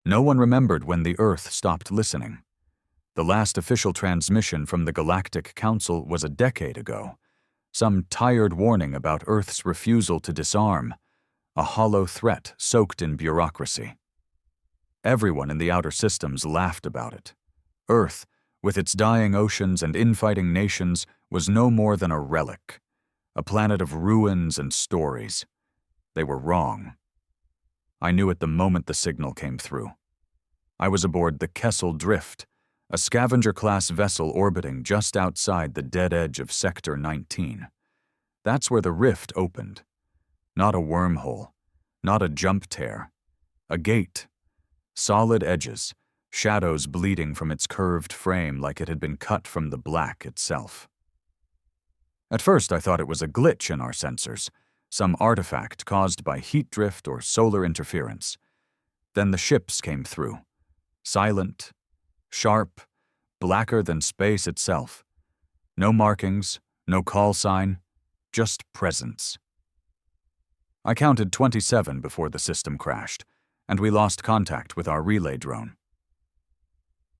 No one remembered when the Earth stopped listening. The last official transmission from the Galactic Council was a decade ago. Some tired warning about Earth's refusal to disarm, a hollow threat soaked in bureaucracy. Everyone in the outer systems laughed about it. Earth, with its dying oceans and infighting nations, was no more than a relic, a planet of ruins and stories. They were wrong. I knew it the moment the signal came through. I was aboard the Kessel Drift, a scavenger-class vessel orbiting just outside the dead edge of Sector 19. That's where the rift opened. Not a wormhole, not a jump tear. A gate. Solid edges, shadows bleeding from its curved frame like it had been cut from the black itself. At first I thought it was a glitch in our sensors, some artifact caused by heat drift or solar interference. Then the ships came through. Silent, sharp, blacker than space itself. No markings, no call sign, just presence. I counted 27 before the system crashed, and we lost contact with our relay drone.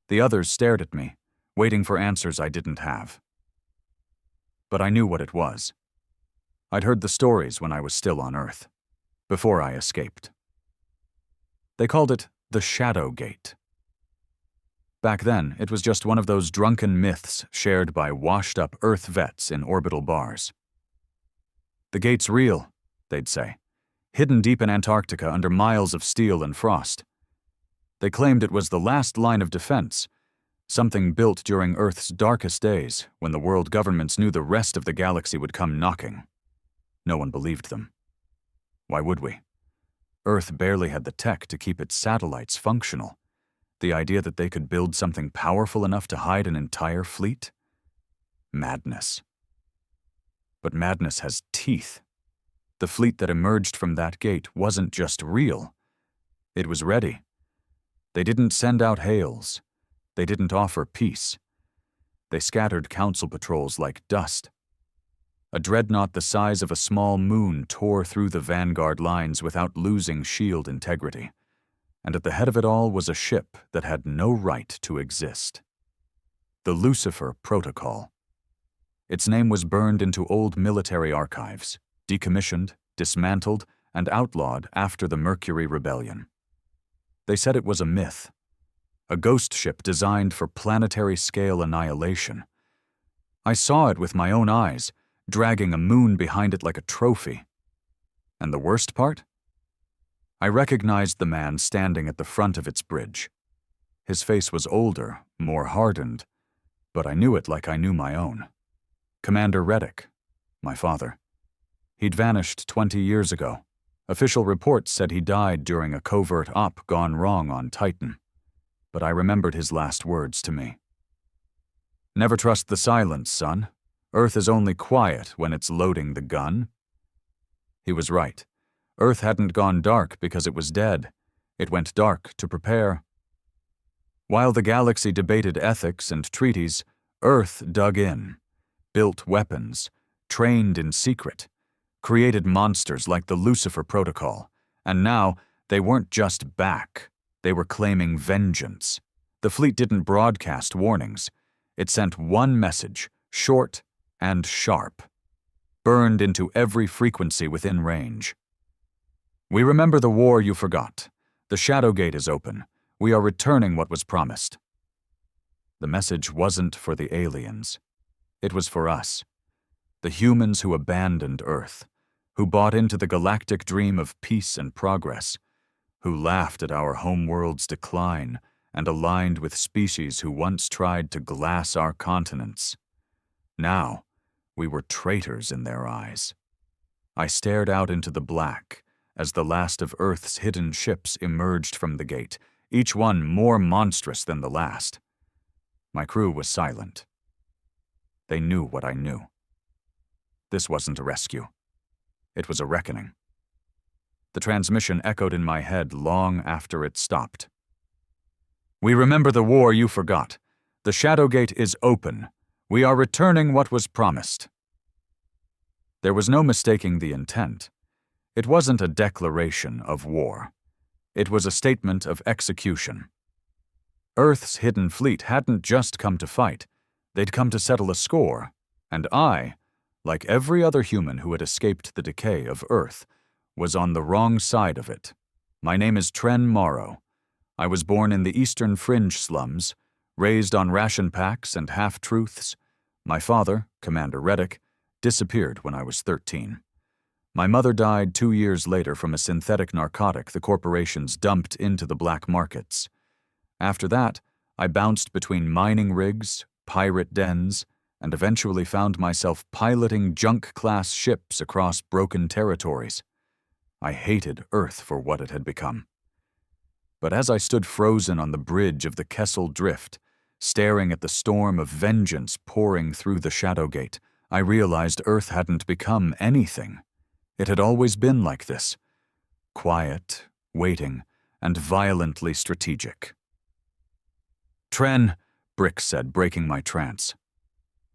The others stared at me, waiting for answers I didn't have. But I knew what it was. I'd heard the stories when I was still on Earth, before I escaped. They called it the Shadow Gate. Back then, it was just one of those drunken myths shared by washed-up Earth vets in orbital bars. The gate's real, they'd say, hidden deep in Antarctica under miles of steel and frost. They claimed it was the last line of defense, something built during Earth's darkest days when the world governments knew the rest of the galaxy would come knocking. No one believed them. Why would we? Earth barely had the tech to keep its satellites functional. The idea that they could build something powerful enough to hide an entire fleet? Madness. But madness has teeth. The fleet that emerged from that gate wasn't just real. It was ready. They didn't send out hails. They didn't offer peace. They scattered council patrols like dust. A dreadnought the size of a small moon tore through the vanguard lines without losing shield integrity. And at the head of it all was a ship that had no right to exist. The Lucifer Protocol. Its name was burned into old military archives, decommissioned, dismantled, and outlawed after the Mercury Rebellion. They said it was a myth, a ghost ship designed for planetary-scale annihilation. I saw it with my own eyes, dragging a moon behind it like a trophy. And the worst part? I recognized the man standing at the front of its bridge. His face was older, more hardened, but I knew it like I knew my own. Commander Reddick, my father. He'd vanished 20 years ago. Official reports said he died during a covert op gone wrong on Titan. But I remembered his last words to me. Never trust the silence, son. Earth is only quiet when it's loading the gun. He was right. Earth hadn't gone dark because it was dead. It went dark to prepare. While the galaxy debated ethics and treaties, Earth dug in, built weapons, trained in secret, created monsters like the Lucifer Protocol, and now they weren't just back, they were claiming vengeance. The fleet didn't broadcast warnings. It sent one message, short and sharp, burned into every frequency within range. We remember the war you forgot. The Shadow Gate is open. We are returning what was promised. The message wasn't for the aliens. It was for us, the humans who abandoned Earth, who bought into the galactic dream of peace and progress, who laughed at our homeworld's decline and aligned with species who once tried to glass our continents. Now, we were traitors in their eyes. I stared out into the black as the last of Earth's hidden ships emerged from the gate, each one more monstrous than the last. My crew was silent. They knew what I knew. This wasn't a rescue. It was a reckoning. The transmission echoed in my head long after it stopped. We remember the war you forgot. The Shadow Gate is open. We are returning what was promised. There was no mistaking the intent. It wasn't a declaration of war. It was a statement of execution. Earth's hidden fleet hadn't just come to fight. They'd come to settle a score, and I, like every other human who had escaped the decay of Earth, was on the wrong side of it. My name is Tren Morrow. I was born in the eastern fringe slums, raised on ration packs and half-truths. My father, Commander Reddick, disappeared when I was 13. My mother died 2 years later from a synthetic narcotic the corporations dumped into the black markets. After that, I bounced between mining rigs, pirate dens, and eventually found myself piloting junk-class ships across broken territories. I hated Earth for what it had become. But as I stood frozen on the bridge of the Kessel Drift, staring at the storm of vengeance pouring through the Shadow Gate, I realized Earth hadn't become anything. It had always been like this: quiet, waiting, and violently strategic. "Tren," Brick said, breaking my trance.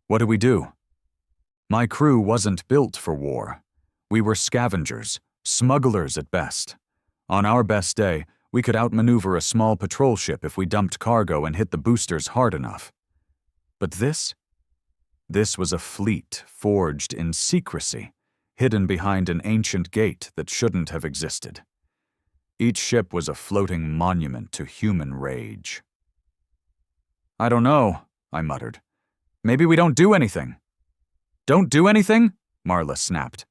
"What do we do?" My crew wasn't built for war. We were scavengers, smugglers at best. On our best day, we could outmaneuver a small patrol ship if we dumped cargo and hit the boosters hard enough. But this was a fleet forged in secrecy, hidden behind an ancient gate that shouldn't have existed. Each ship was a floating monument to human rage. "I don't know," I muttered. "Maybe we don't do anything." "Don't do anything?" Marla snapped.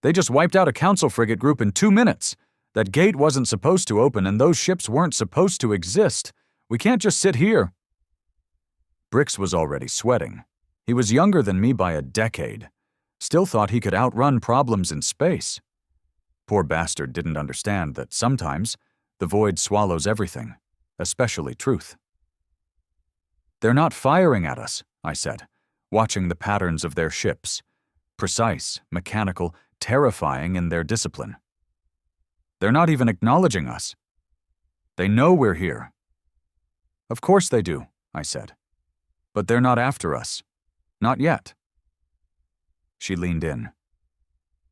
"They just wiped out a council frigate group in 2 minutes. That gate wasn't supposed to open and those ships weren't supposed to exist. We can't just sit here." Brix was already sweating. He was younger than me by a decade. Still thought he could outrun problems in space. Poor bastard didn't understand that sometimes the void swallows everything, especially truth. "They're not firing at us," I said, watching the patterns of their ships. Precise, mechanical, terrifying in their discipline. "They're not even acknowledging us. They know we're here." "Of course they do," I said. "But they're not after us. Not yet." She leaned in.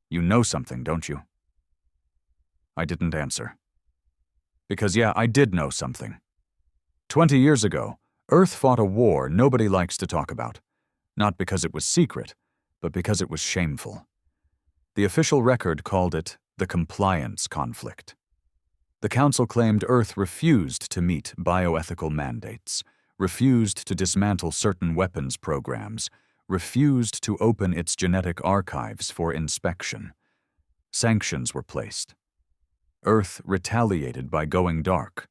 "You know something, don't you?" I didn't answer. Because yeah, I did know something. 20 years ago, Earth fought a war nobody likes to talk about. Not because it was secret, but because it was shameful. The official record called it the compliance conflict. The Council claimed Earth refused to meet bioethical mandates, refused to dismantle certain weapons programs, refused to open its genetic archives for inspection. Sanctions were placed. Earth retaliated by going dark,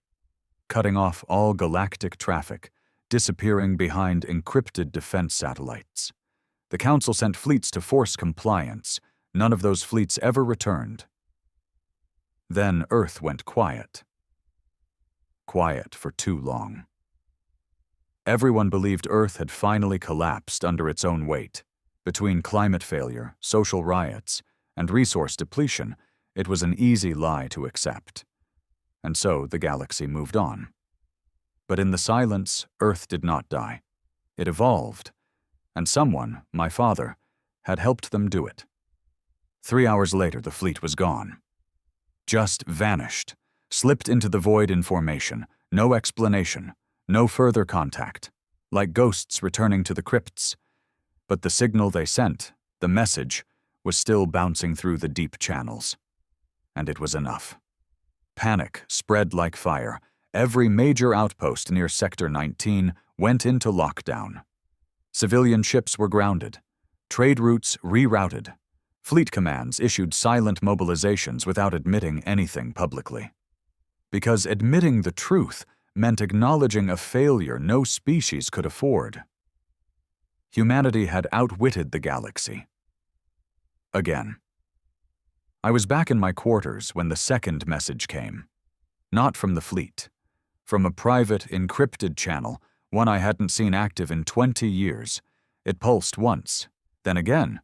cutting off all galactic traffic, disappearing behind encrypted defense satellites. The Council sent fleets to force compliance. None of those fleets ever returned. Then Earth went quiet. Quiet for too long. Everyone believed Earth had finally collapsed under its own weight. Between climate failure, social riots, and resource depletion, it was an easy lie to accept. And so the galaxy moved on. But in the silence, Earth did not die. It evolved, and someone, my father, had helped them do it. 3 hours later, the fleet was gone. Just vanished, slipped into the void in formation, no explanation, no further contact, like ghosts returning to the crypts. But the signal they sent, the message, was still bouncing through the deep channels. And it was enough. Panic spread like fire. Every major outpost near Sector 19 went into lockdown. Civilian ships were grounded, trade routes rerouted. Fleet commands issued silent mobilizations without admitting anything publicly. Because admitting the truth meant acknowledging a failure no species could afford. Humanity had outwitted the galaxy. Again. I was back in my quarters when the second message came. Not from the fleet. From a private, encrypted channel, one I hadn't seen active in 20 years. It pulsed once, then again.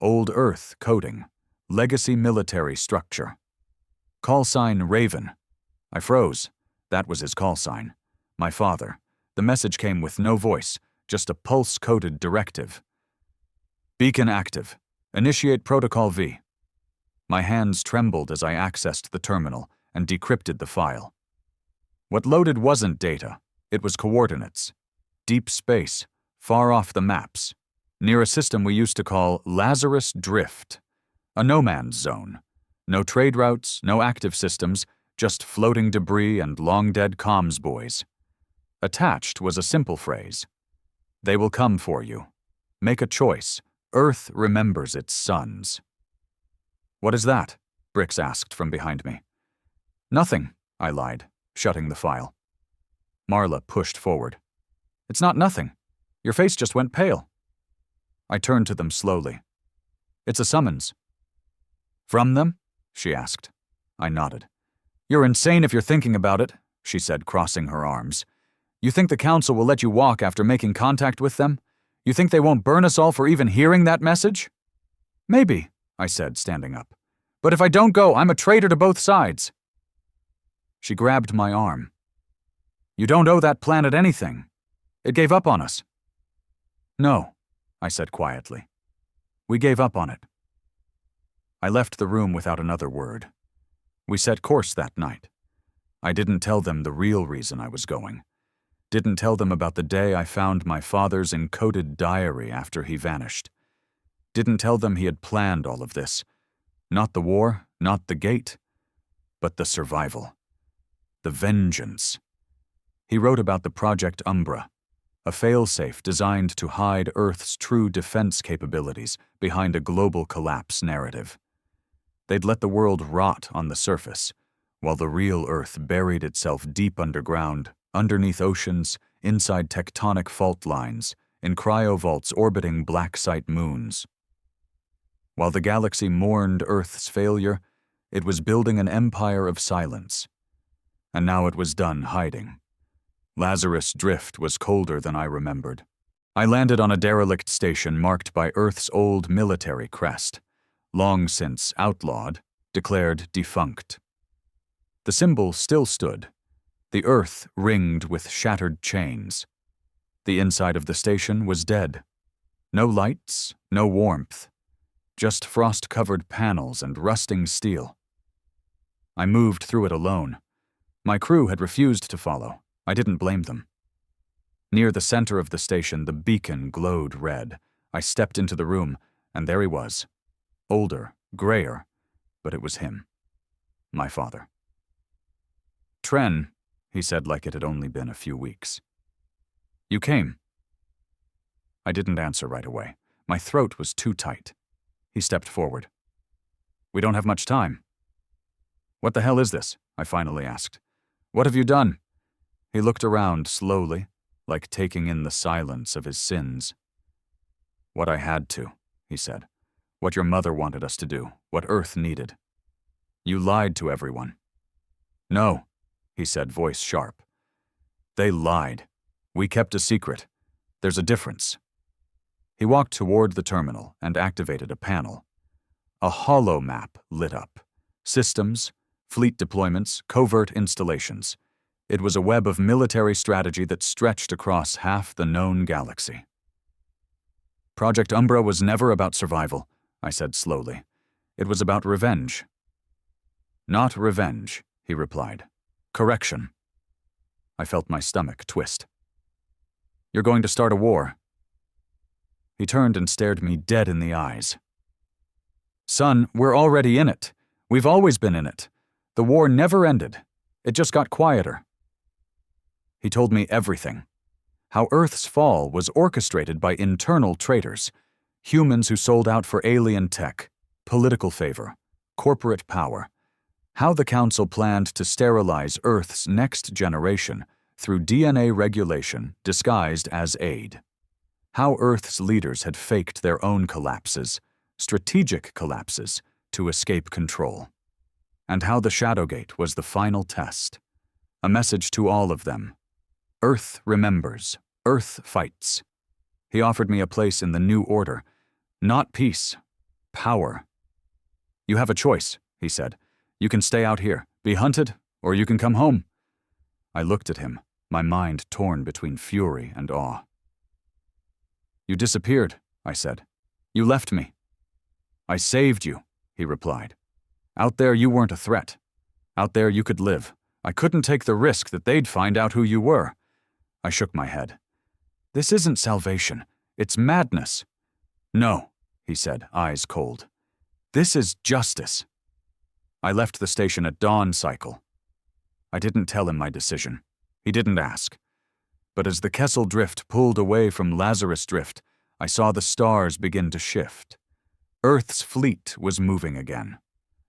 Old Earth coding. Legacy military structure. Call sign Raven. I froze. That was his call sign. My father. The message came with no voice, just a pulse-coded directive. Beacon active. Initiate Protocol V. My hands trembled as I accessed the terminal, and decrypted the file. What loaded wasn't data, it was coordinates. Deep space, far off the maps, near a system we used to call Lazarus Drift, a no-man's zone. No trade routes, no active systems, just floating debris and long-dead comms buoys. Attached was a simple phrase. They will come for you. Make a choice. Earth remembers its sons. What is that? Brix asked from behind me. Nothing, I lied, shutting the file. Marla pushed forward. It's not nothing. Your face just went pale. I turned to them slowly. It's a summons. From them? She asked. I nodded. You're insane if you're thinking about it, she said, crossing her arms. You think the council will let you walk after making contact with them? You think they won't burn us all for even hearing that message? Maybe, I said, standing up. But if I don't go, I'm a traitor to both sides. She grabbed my arm. You don't owe that planet anything. It gave up on us. No, I said quietly. We gave up on it. I left the room without another word. We set course that night. I didn't tell them the real reason I was going. Didn't tell them about the day I found my father's encoded diary after he vanished. Didn't tell them he had planned all of this. Not the war, not the gate, but the survival. The vengeance. He wrote about the Project Umbra, a failsafe designed to hide Earth's true defense capabilities behind a global collapse narrative. They'd let the world rot on the surface, while the real Earth buried itself deep underground, underneath oceans, inside tectonic fault lines, in cryovaults orbiting black site moons. While the galaxy mourned Earth's failure, it was building an empire of silence. And now it was done hiding. Lazarus Drift was colder than I remembered. I landed on a derelict station marked by Earth's old military crest, long since outlawed, declared defunct. The symbol still stood, the Earth ringed with shattered chains. The inside of the station was dead. No lights, no warmth, just frost-covered panels and rusting steel. I moved through it alone. My crew had refused to follow. I didn't blame them. Near the center of the station, the beacon glowed red. I stepped into the room, and there he was. Older, grayer, but it was him. My father. Tren, he said like it had only been a few weeks. You came. I didn't answer right away. My throat was too tight. He stepped forward. We don't have much time. What the hell is this? I finally asked. What have you done? He looked around slowly, like taking in the silence of his sins. What I had to, he said. What your mother wanted us to do, what Earth needed. You lied to everyone. No, he said, voice sharp. They lied. We kept a secret. There's a difference. He walked toward the terminal and activated a panel. A holo map lit up. Systems, fleet deployments, covert installations. It was a web of military strategy that stretched across half the known galaxy. Project Umbra was never about survival, I said slowly. It was about revenge. Not revenge, he replied. Correction. I felt my stomach twist. You're going to start a war. He turned and stared me dead in the eyes. Son, we're already in it. We've always been in it. The war never ended. It just got quieter. He told me everything. How Earth's fall was orchestrated by internal traitors, humans who sold out for alien tech, political favor, corporate power. How the Council planned to sterilize Earth's next generation through DNA regulation disguised as aid. How Earth's leaders had faked their own collapses, strategic collapses, to escape control. And how the Shadowgate was the final test. A message to all of them. Earth remembers. Earth fights. He offered me a place in the new order. Not peace. Power. You have a choice, he said. You can stay out here, be hunted, or you can come home. I looked at him, my mind torn between fury and awe. You disappeared, I said. You left me. I saved you, he replied. Out there you weren't a threat. Out there you could live. I couldn't take the risk that they'd find out who you were. I shook my head. This isn't salvation. It's madness. No, he said, eyes cold. This is justice. I left the station at dawn cycle. I didn't tell him my decision. He didn't ask. But as the Kessel Drift pulled away from Lazarus Drift, I saw the stars begin to shift. Earth's fleet was moving again.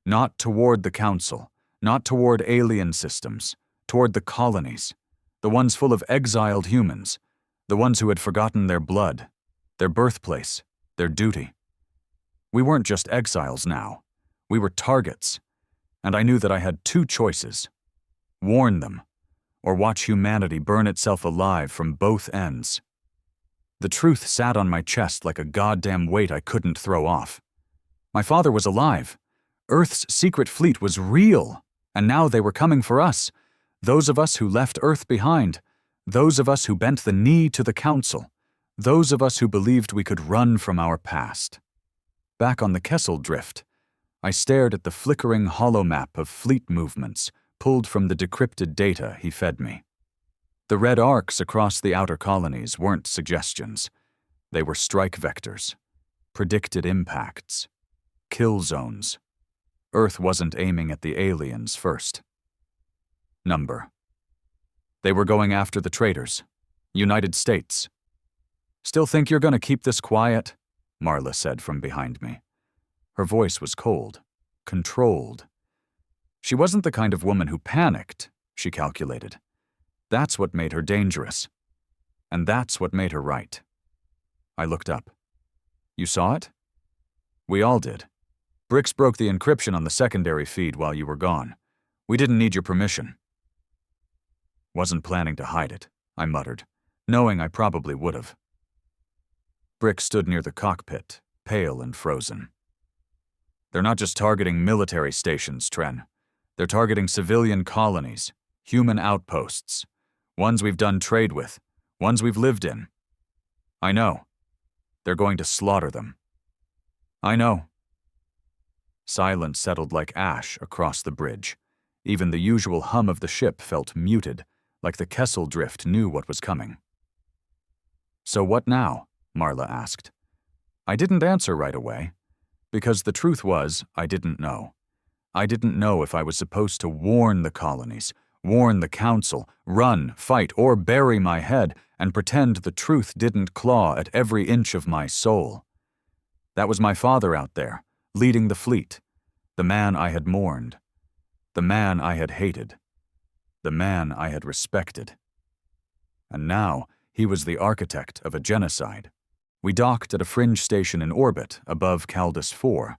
Not toward the Council, not toward alien systems, toward the colonies, the ones full of exiled humans, the ones who had forgotten their blood, their birthplace, their duty. We weren't just exiles now. We were targets, and I knew that I had two choices. Warn them, or watch humanity burn itself alive from both ends. The truth sat on my chest like a goddamn weight I couldn't throw off. My father was alive. Earth's secret fleet was real, and now they were coming for us, those of us who left Earth behind, those of us who bent the knee to the Council, those of us who believed we could run from our past. Back on the Kessel Drift, I stared at the flickering holomap of fleet movements pulled from the decrypted data he fed me. The red arcs across the outer colonies weren't suggestions. They were strike vectors, predicted impacts, kill zones. Earth wasn't aiming at the aliens first. Number. They were going after the traitors. United States. Still think you're going to keep this quiet? Marla said from behind me. Her voice was cold, controlled. She wasn't the kind of woman who panicked, she calculated. That's what made her dangerous. And that's what made her right. I looked up. You saw it? We all did. Bricks broke the encryption on the secondary feed while you were gone. We didn't need your permission. Wasn't planning to hide it, I muttered, knowing I probably would have. Brick stood near the cockpit, pale and frozen. They're not just targeting military stations, Tren. They're targeting civilian colonies, human outposts, ones we've done trade with, ones we've lived in. I know. They're going to slaughter them. I know. Silence settled like ash across the bridge. Even the usual hum of the ship felt muted, like the Kessel Drift knew what was coming. So what now? Marla asked. I didn't answer right away, because the truth was I didn't know. I didn't know if I was supposed to warn the colonies, warn the Council, run, fight, or bury my head and pretend the truth didn't claw at every inch of my soul. That was my father out there, leading the fleet, the man I had mourned, the man I had hated, the man I had respected. And now he was the architect of a genocide. We docked at a fringe station in orbit above Calis IV,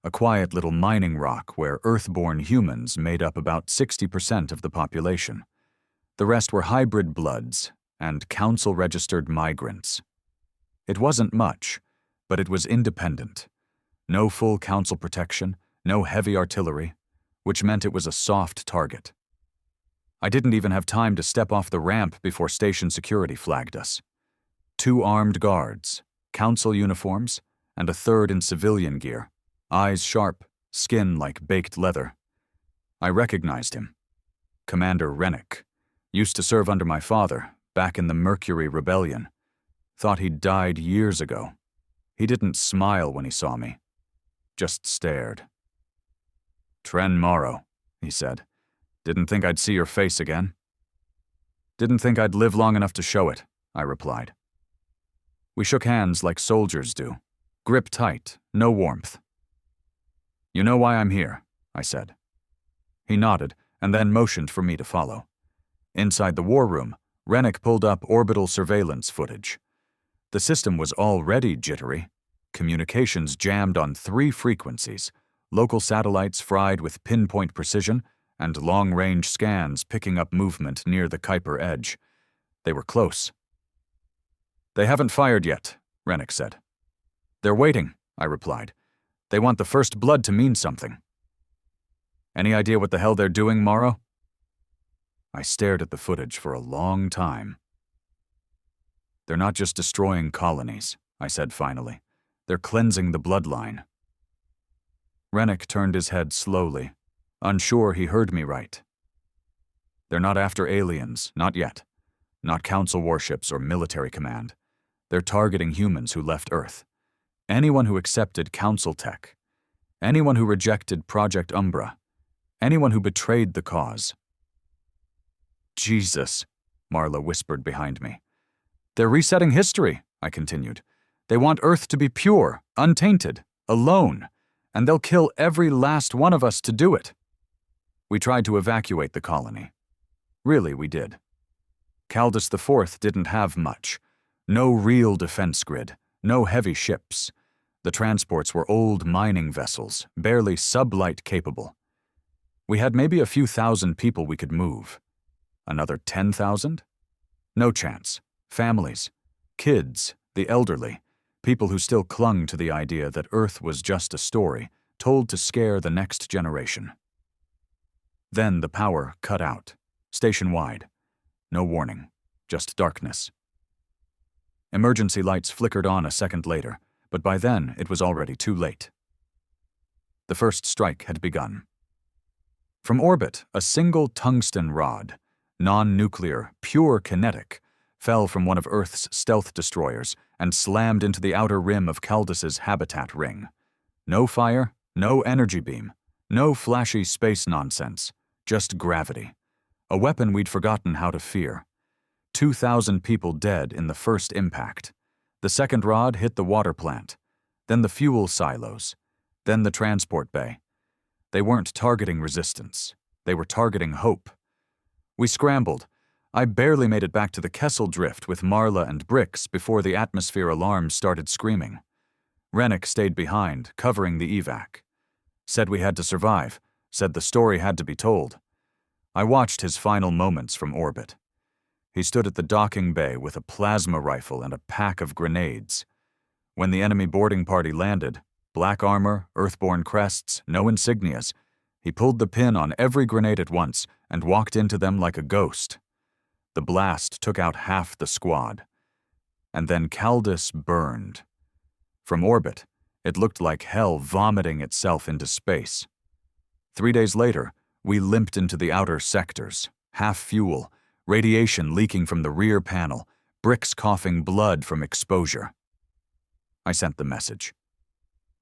a quiet little mining rock where Earth-born humans made up about 60% of the population. The rest were hybrid bloods and Council-registered migrants. It wasn't much, but it was independent. No full Council protection, no heavy artillery, which meant it was a soft target. I didn't even have time to step off the ramp before station security flagged us. 2 armed guards, Council uniforms, and a third in civilian gear, eyes sharp, skin like baked leather. I recognized him. Commander Rennick. Used to serve under my father, back in the Mercury Rebellion. Thought he'd died years ago. He didn't smile when he saw me. Just stared. Tren Morrow, he said. Didn't think I'd see your face again. Didn't think I'd live long enough to show it, I replied. We shook hands like soldiers do. Grip tight, no warmth. You know why I'm here, I said. He nodded and then motioned for me to follow. Inside the war room, Rennick pulled up orbital surveillance footage. The system was already jittery. Communications jammed on 3 frequencies, local satellites fried with pinpoint precision, and long-range scans picking up movement near the Kuiper edge. They were close. They haven't fired yet, Rennick said. They're waiting, I replied. They want the first blood to mean something. Any idea what the hell they're doing, Morrow? I stared at the footage for a long time. They're not just destroying colonies, I said finally. They're cleansing the bloodline. Rennick turned his head slowly, unsure he heard me right. They're not after aliens, not yet. Not council warships or military command. They're targeting humans who left Earth. Anyone who accepted council tech. Anyone who rejected Project Umbra. Anyone who betrayed the cause. Jesus, Marla whispered behind me. They're resetting history, I continued. They want Earth to be pure, untainted, alone, and they'll kill every last one of us to do it. We tried to evacuate the colony. Really, we did. Calis IV didn't have much. No real defense grid, no heavy ships. The transports were old mining vessels, barely sublight capable. We had maybe a few thousand people we could move. Another 10,000? No chance. Families, kids, the elderly, people who still clung to the idea that Earth was just a story, told to scare the next generation. Then the power cut out, station-wide. No warning, just darkness. Emergency lights flickered on a second later, but by then it was already too late. The first strike had begun. From orbit, a single tungsten rod, non-nuclear, pure kinetic, fell from one of Earth's stealth destroyers and slammed into the outer rim of Caldis's habitat ring. No fire, no energy beam, no flashy space nonsense, just gravity. A weapon we'd forgotten how to fear. 2,000 people dead in the first impact. The second rod hit the water plant, then the fuel silos, then the transport bay. They weren't targeting resistance. They were targeting hope. We scrambled. I barely made it back to the Kessel Drift with Marla and Brix before the atmosphere alarms started screaming. Rennick stayed behind, covering the evac. Said we had to survive, said the story had to be told. I watched his final moments from orbit. He stood at the docking bay with a plasma rifle and a pack of grenades. When the enemy boarding party landed, black armor, earthborne crests, no insignias, he pulled the pin on every grenade at once and walked into them like a ghost. The blast took out half the squad. And then Calis burned. From orbit, it looked like hell vomiting itself into space. 3 days later, we limped into the outer sectors, half fuel, radiation leaking from the rear panel, Brix coughing blood from exposure. I sent the message.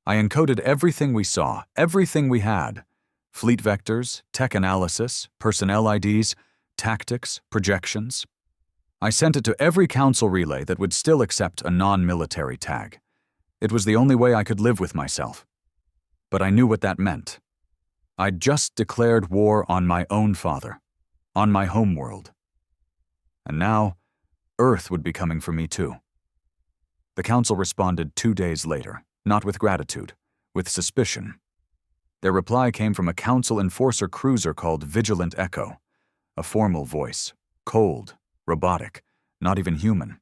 I encoded everything we saw, everything we had. Fleet vectors, tech analysis, personnel IDs, tactics, projections. I sent it to every council relay that would still accept a non-military tag. It was the only way I could live with myself. But I knew what that meant. I'd just declared war on my own father, on my homeworld. And now, Earth would be coming for me too. The council responded 2 days later, not with gratitude, with suspicion. Their reply came from a council enforcer cruiser called Vigilant Echo, a formal voice, cold, robotic, not even human.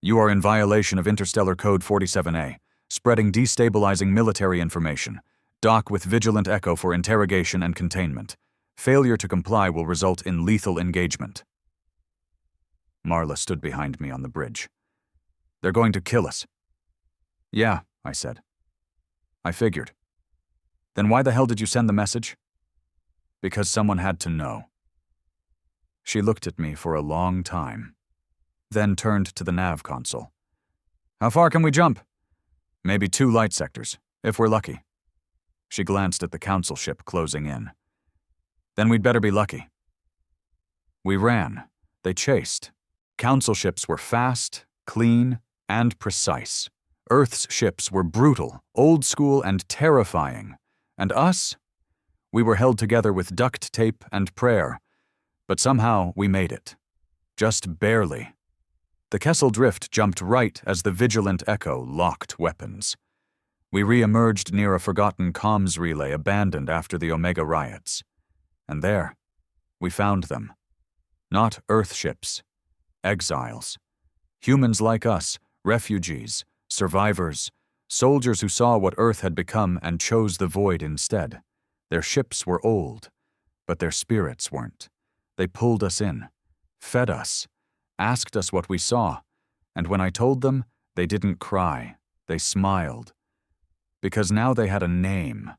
You are in violation of Interstellar Code 47A, spreading destabilizing military information. Dock with Vigilant Echo for interrogation and containment. Failure to comply will result in lethal engagement. Marla stood behind me on the bridge. They're going to kill us. Yeah, I said. I figured. Then why the hell did you send the message? Because someone had to know. She looked at me for a long time, then turned to the nav console. How far can we jump? Maybe 2 light sectors, if we're lucky. She glanced at the council ship closing in. Then we'd better be lucky. We ran. They chased. Council ships were fast, clean, and precise. Earth's ships were brutal, old school, and terrifying. And us? We were held together with duct tape and prayer. But somehow we made it. Just barely. The Kessel Drift jumped right as the Vigilant Echo locked weapons. We re-emerged near a forgotten comms relay abandoned after the Omega riots. And there, we found them. Not Earth ships. Exiles. Humans like us, refugees, survivors, soldiers who saw what Earth had become and chose the void instead. Their ships were old, but their spirits weren't. They pulled us in, fed us, asked us what we saw, and when I told them, they didn't cry, they smiled. Because now they had a name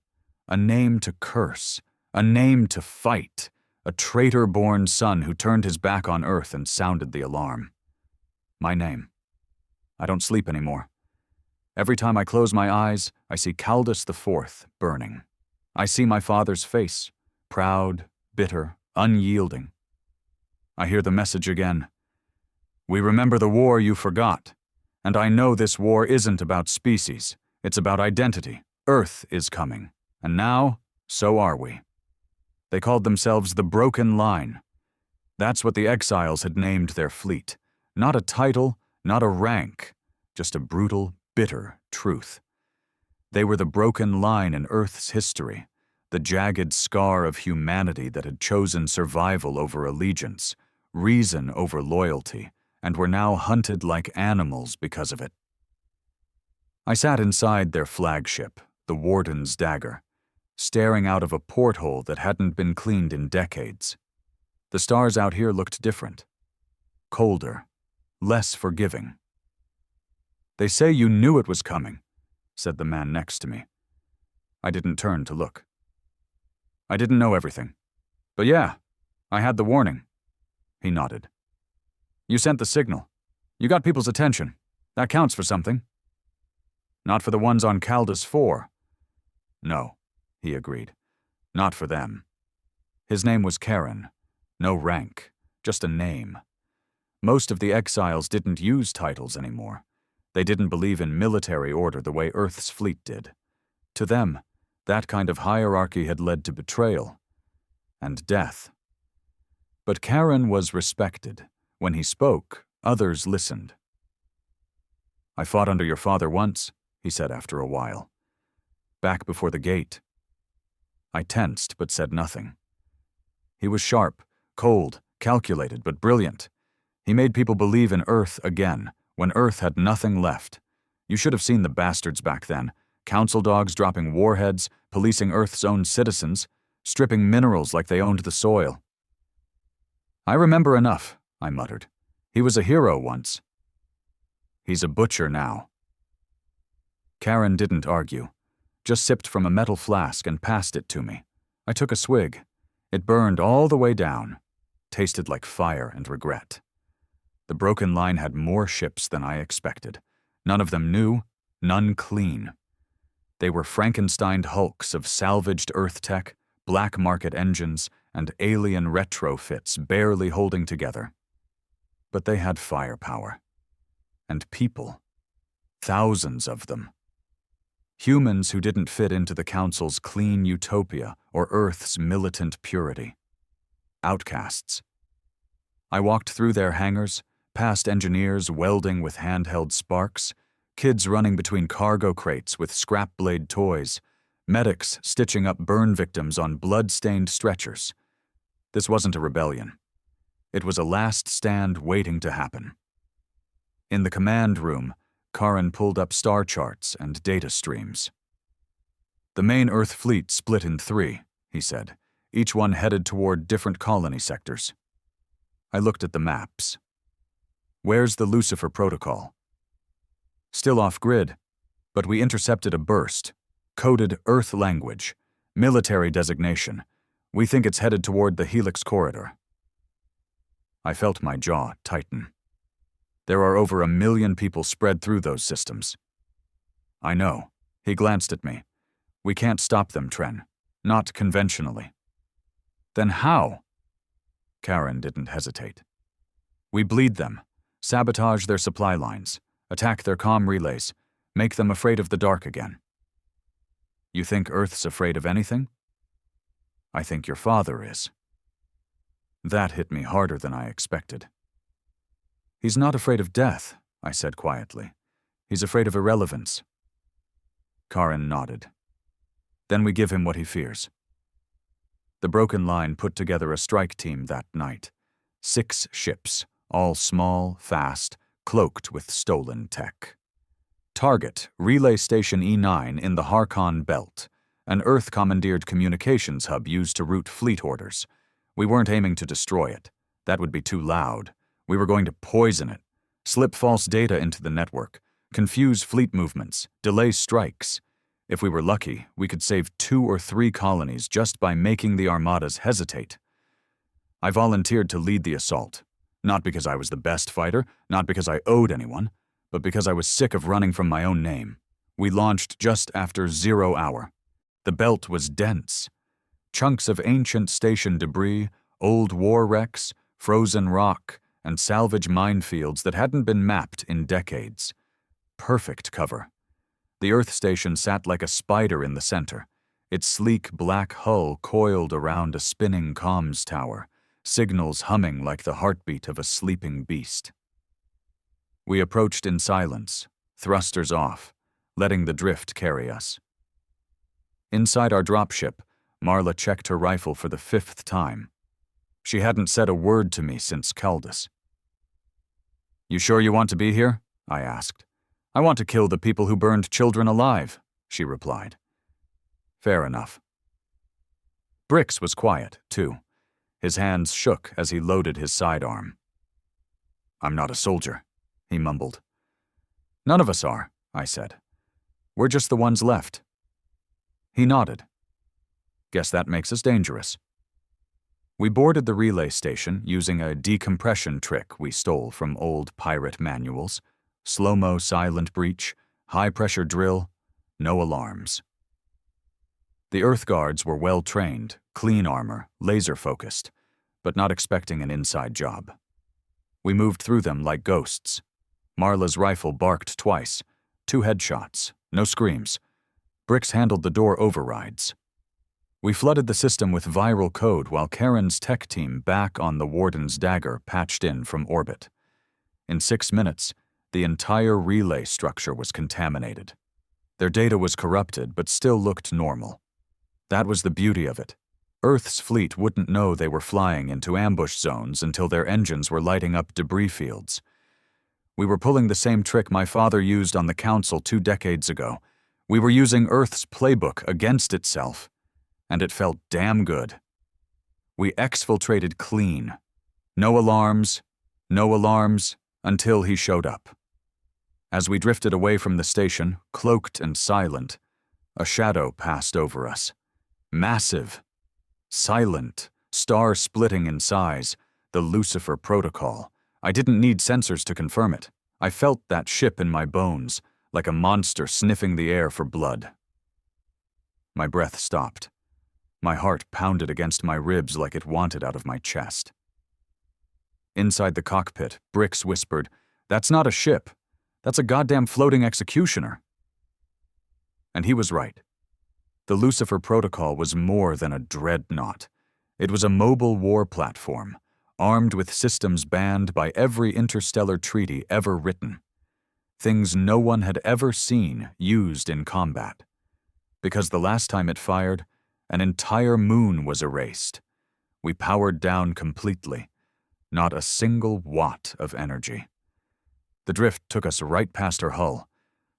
to curse, A name to fight. A traitor-born son who turned his back on Earth and sounded the alarm. My name. I don't sleep anymore. Every time I close my eyes, I see Calis IV burning. I see my father's face, proud, bitter, unyielding. I hear the message again. We remember the war you forgot. And I know this war isn't about species. It's about identity. Earth is coming. And now, so are we. They called themselves the Broken Line. That's what the exiles had named their fleet. Not a title, not a rank, just a brutal, bitter truth. They were the broken line in Earth's history, the jagged scar of humanity that had chosen survival over allegiance, reason over loyalty, and were now hunted like animals because of it. I sat inside their flagship, the Warden's Dagger, staring out of a porthole that hadn't been cleaned in decades. The stars out here looked different. Colder, less forgiving. They say you knew it was coming, said the man next to me. I didn't turn to look. I didn't know everything. But yeah, I had the warning. He nodded. You sent the signal. You got people's attention. That counts for something. Not for the ones on Calis IV. No, he agreed. Not for them. His name was Haron. No rank, just a name. Most of the exiles didn't use titles anymore. They didn't believe in military order the way Earth's fleet did. To them, that kind of hierarchy had led to betrayal and death. But Haron was respected. When he spoke, others listened. I fought under your father once, he said after a while. Back before the gate. I tensed but said nothing. He was sharp, cold, calculated, but brilliant. He made people believe in Earth again, when Earth had nothing left. You should have seen the bastards back then. Council dogs dropping warheads, policing Earth's own citizens, stripping minerals like they owned the soil. I remember enough, I muttered. He was a hero once. He's a butcher now. Haron didn't argue, just sipped from a metal flask and passed it to me. I took a swig. It burned all the way down, tasted like fire and regret. The Broken Line had more ships than I expected. None of them new, none clean. They were Frankenstein hulks of salvaged Earth tech, black market engines, and alien retrofits barely holding together. But they had firepower. And people. Thousands of them. Humans who didn't fit into the Council's clean utopia or Earth's militant purity. Outcasts. I walked through their hangars, past engineers welding with handheld sparks, kids running between cargo crates with scrap blade toys, medics stitching up burn victims on blood-stained stretchers. This wasn't a rebellion. It was a last stand waiting to happen. In the command room, Haron pulled up star charts and data streams. The main Earth fleet split in 3, he said, each one headed toward different colony sectors. I looked at the maps. Where's the Lucifer Protocol? Still off-grid, but we intercepted a burst. Coded Earth language. Military designation. We think it's headed toward the Helix Corridor. I felt my jaw tighten. There are over 1 million people spread through those systems. I know. He glanced at me. We can't stop them, Tren. Not conventionally. Then how? Haron didn't hesitate. We bleed them. Sabotage their supply lines. Attack their comm relays. Make them afraid of the dark again. You think Earth's afraid of anything? I think your father is. That hit me harder than I expected. He's not afraid of death, I said quietly. He's afraid of irrelevance. Haron nodded. Then we give him what he fears. The Broken Line put together a strike team that night. 6 ships, all small, fast, cloaked with stolen tech. Target, Relay Station E9 in the Haron Belt, an Earth-commandeered communications hub used to route fleet orders. We weren't aiming to destroy it. That would be too loud. We were going to poison it, slip false data into the network, confuse fleet movements, delay strikes. If we were lucky, we could save 2 or 3 colonies just by making the armadas hesitate. I volunteered to lead the assault, not because I was the best fighter, not because I owed anyone, but because I was sick of running from my own name. We launched just after 0 hour. The belt was dense. Chunks of ancient station debris, old war wrecks, frozen rock, and salvage minefields that hadn't been mapped in decades. Perfect cover. The Earth station sat like a spider in the center, its sleek black hull coiled around a spinning comms tower, signals humming like the heartbeat of a sleeping beast. We approached in silence, thrusters off, letting the drift carry us. Inside our dropship, Marla checked her rifle for the 5th time. She hadn't said a word to me since Caldus. "You sure you want to be here?" I asked. "I want to kill the people who burned children alive," she replied. Fair enough. Brix was quiet, too. His hands shook as he loaded his sidearm. "I'm not a soldier," he mumbled. "None of us are," I said. "We're just the ones left." He nodded. "Guess that makes us dangerous." We boarded the relay station using a decompression trick we stole from old pirate manuals. Slow-mo silent breach, high-pressure drill, no alarms. The Earth Guards were well-trained, clean armor, laser-focused, but not expecting an inside job. We moved through them like ghosts. Marla's rifle barked twice, 2 headshots, no screams. Brix handled the door overrides. We flooded the system with viral code while Karen's tech team back on the Warden's dagger patched in from orbit. In 6 minutes, the entire relay structure was contaminated. Their data was corrupted but still looked normal. That was the beauty of it. Earth's fleet wouldn't know they were flying into ambush zones until their engines were lighting up debris fields. We were pulling the same trick my father used on the Council 2 decades ago. We were using Earth's playbook against itself, and it felt damn good. We exfiltrated clean. No alarms, until he showed up. As we drifted away from the station, cloaked and silent, a shadow passed over us. Massive, silent, star-splitting in size, the Lucifer Protocol. I didn't need sensors to confirm it. I felt that ship in my bones, like a monster sniffing the air for blood. My breath stopped. My heart pounded against my ribs like it wanted out of my chest. Inside the cockpit, Brix whispered, "That's not a ship. That's a goddamn floating executioner." And he was right. The Lucifer Protocol was more than a dreadnought. It was a mobile war platform, armed with systems banned by every interstellar treaty ever written. Things no one had ever seen used in combat. Because the last time it fired, an entire moon was erased. We powered down completely. Not a single watt of energy. The drift took us right past her hull,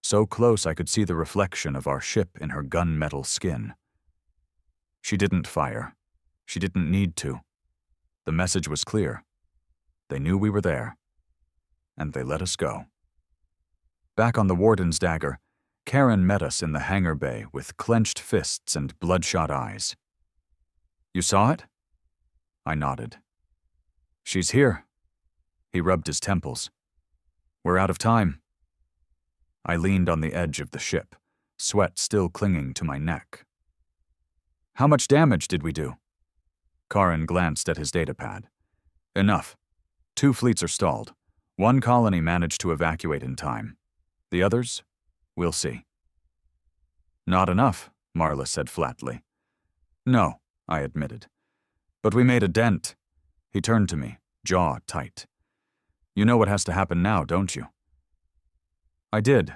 so close I could see the reflection of our ship in her gunmetal skin. She didn't fire. She didn't need to. The message was clear. They knew we were there, and they let us go. Back on the Warden's dagger, Karen met us in the hangar bay with clenched fists and bloodshot eyes. "You saw it?" I nodded. "She's here." He rubbed his temples. "We're out of time." I leaned on the edge of the ship, sweat still clinging to my neck. "How much damage did we do?" Karen glanced at his datapad. "Enough. 2 fleets are stalled. 1 colony managed to evacuate in time. The others? We'll see." "Not enough," Marla said flatly. "No," I admitted. "But we made a dent." He turned to me, jaw tight. "You know what has to happen now, don't you?" I did,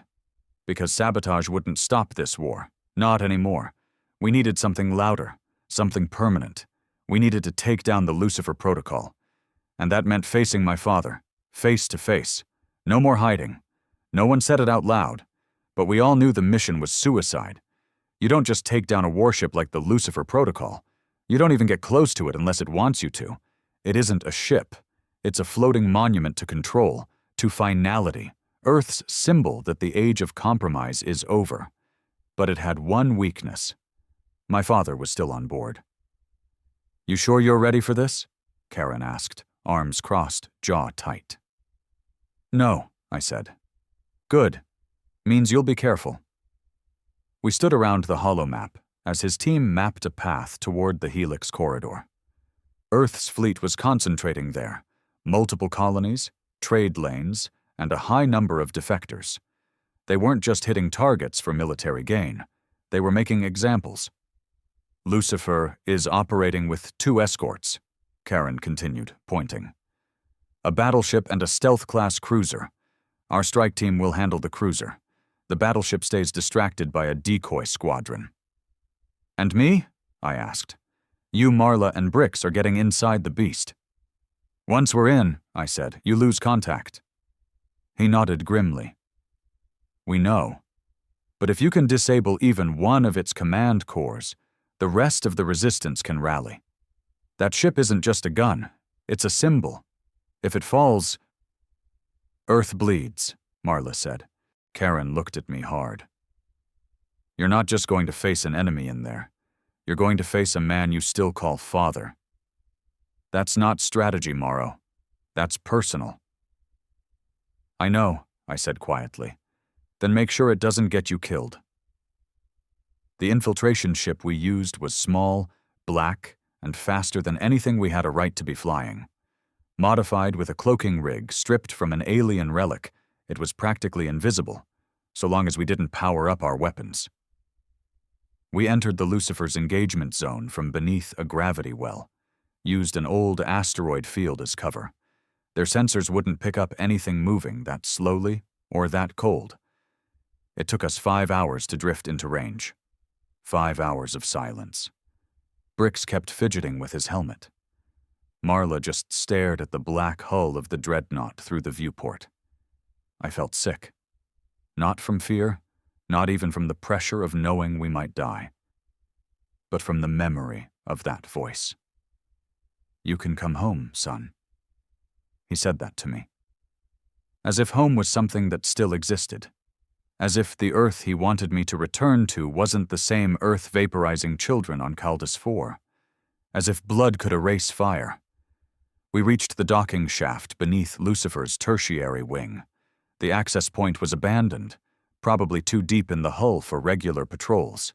because Sabotage wouldn't stop this war. Not anymore. We needed something louder, something permanent. We needed to take down the Lucifer Protocol. And that meant facing my father, face to face. No more hiding. No one said it out loud, but we all knew the mission was suicide. You don't just take down a warship like the Lucifer Protocol. You don't even get close to it unless it wants you to. It isn't a ship. It's a floating monument to control, to finality, Earth's symbol that the age of compromise is over. But it had one weakness. My father was still on board. "You sure you're ready for this?" Karen asked, arms crossed, jaw tight. "No," I said. "Good. Means you'll be careful." We stood around the holomap as his team mapped a path toward the Helix corridor. Earth's fleet was concentrating there, multiple colonies, trade lanes, and a high number of defectors. They weren't just hitting targets for military gain. They were making examples. "Lucifer is operating with 2 escorts," Karen continued, pointing. "A battleship and a stealth-class cruiser. Our strike team will handle the cruiser. The battleship stays distracted by a decoy squadron." "And me?" I asked. "You, Marla, and Brix are getting inside the beast." "Once we're in," I said, "you lose contact." He nodded grimly. "We know. But if you can disable even one of its command cores, the rest of the resistance can rally. That ship isn't just a gun, it's a symbol. If it falls—" "Earth bleeds," Marla said. Karen looked at me hard. "You're not just going to face an enemy in there. You're going to face a man you still call father. That's not strategy, Morrow. That's personal." "I know," I said quietly. "Then make sure it doesn't get you killed." The infiltration ship we used was small, black, and faster than anything we had a right to be flying. Modified with a cloaking rig stripped from an alien relic, it was practically invisible, so long as we didn't power up our weapons. We entered the Lucifer's engagement zone from beneath a gravity well, used an old asteroid field as cover. Their sensors wouldn't pick up anything moving that slowly or that cold. It took us 5 hours to drift into range. 5 hours of silence. Brix kept fidgeting with his helmet. Marla just stared at the black hull of the dreadnought through the viewport. I felt sick. Not from fear, not even from the pressure of knowing we might die, but from the memory of that voice. "You can come home, son." He said that to me. As if home was something that still existed. As if the Earth he wanted me to return to wasn't the same Earth vaporizing children on Calis IV. As if blood could erase fire. We reached the docking shaft beneath Lucifer's tertiary wing. The access point was abandoned, probably too deep in the hull for regular patrols.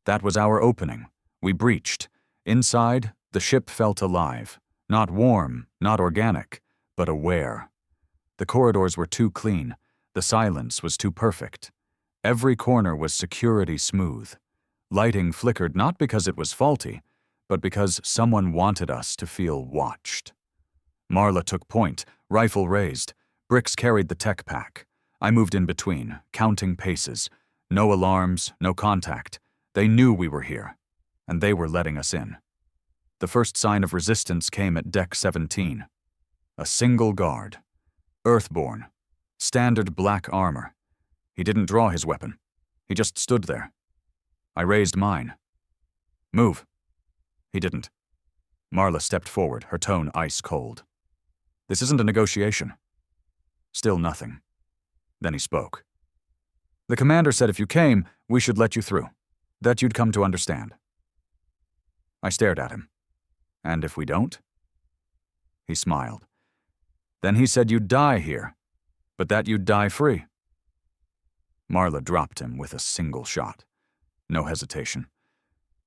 That was our opening. We breached. Inside, the ship felt alive. Not warm, not organic, but aware. The corridors were too clean. The silence was too perfect. Every corner was security smooth. Lighting flickered not because it was faulty, but because someone wanted us to feel watched. Marla took point, rifle raised. Brix carried the tech pack. I moved in between, counting paces. No alarms, no contact. They knew we were here, and they were letting us in. The first sign of resistance came at Deck 17. A single guard. Earthborn. Standard black armor. He didn't draw his weapon. He just stood there. I raised mine. "Move." He didn't. Marla stepped forward, her tone ice cold. "This isn't a negotiation." Still nothing. Then he spoke. "The commander said if you came, we should let you through. That you'd come to understand." I stared at him. "And if we don't?" He smiled. "Then he said you'd die here, but that you'd die free." Marla dropped him with a single shot. No hesitation.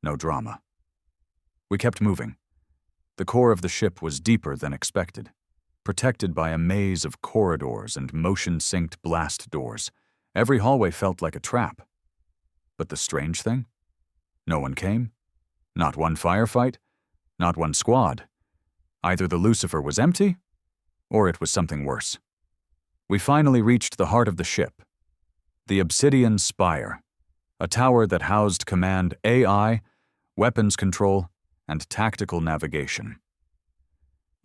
No drama. We kept moving. The core of the ship was deeper than expected, protected by a maze of corridors and motion-synced blast doors. Every hallway felt like a trap. But the strange thing? No one came. Not one firefight. Not one squad. Either the Lucifer was empty, or it was something worse. We finally reached the heart of the ship. The Obsidian Spire, a tower that housed command AI, weapons control, and tactical navigation.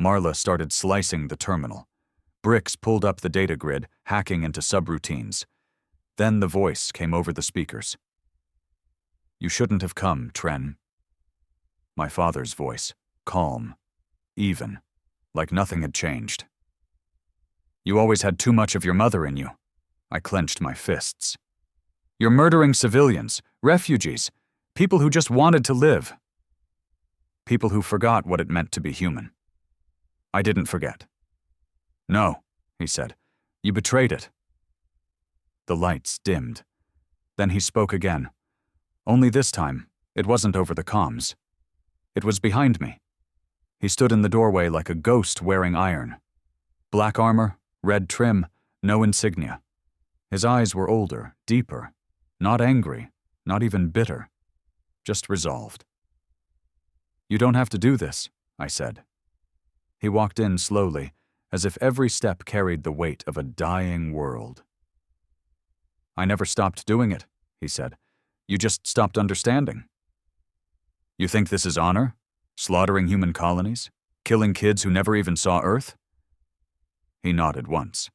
Marla started slicing the terminal. Brix pulled up the data grid, hacking into subroutines. Then the voice came over the speakers. "You shouldn't have come, Tren." My father's voice, calm, even, like nothing had changed. "You always had too much of your mother in you." I clenched my fists. You're murdering civilians, refugees, people who just wanted to live. People who forgot what it meant to be human. I didn't forget. No, he said. You betrayed it. The lights dimmed. Then he spoke again. Only this time, it wasn't over the comms. It was behind me. He stood in the doorway like a ghost wearing iron. Black armor, red trim, no insignia. His eyes were older, deeper, not angry, not even bitter, just resolved. You don't have to do this, I said. He walked in slowly, as if every step carried the weight of a dying world. I never stopped doing it, he said. You just stopped understanding. You think this is honor? Slaughtering human colonies? Killing kids who never even saw Earth? He nodded once.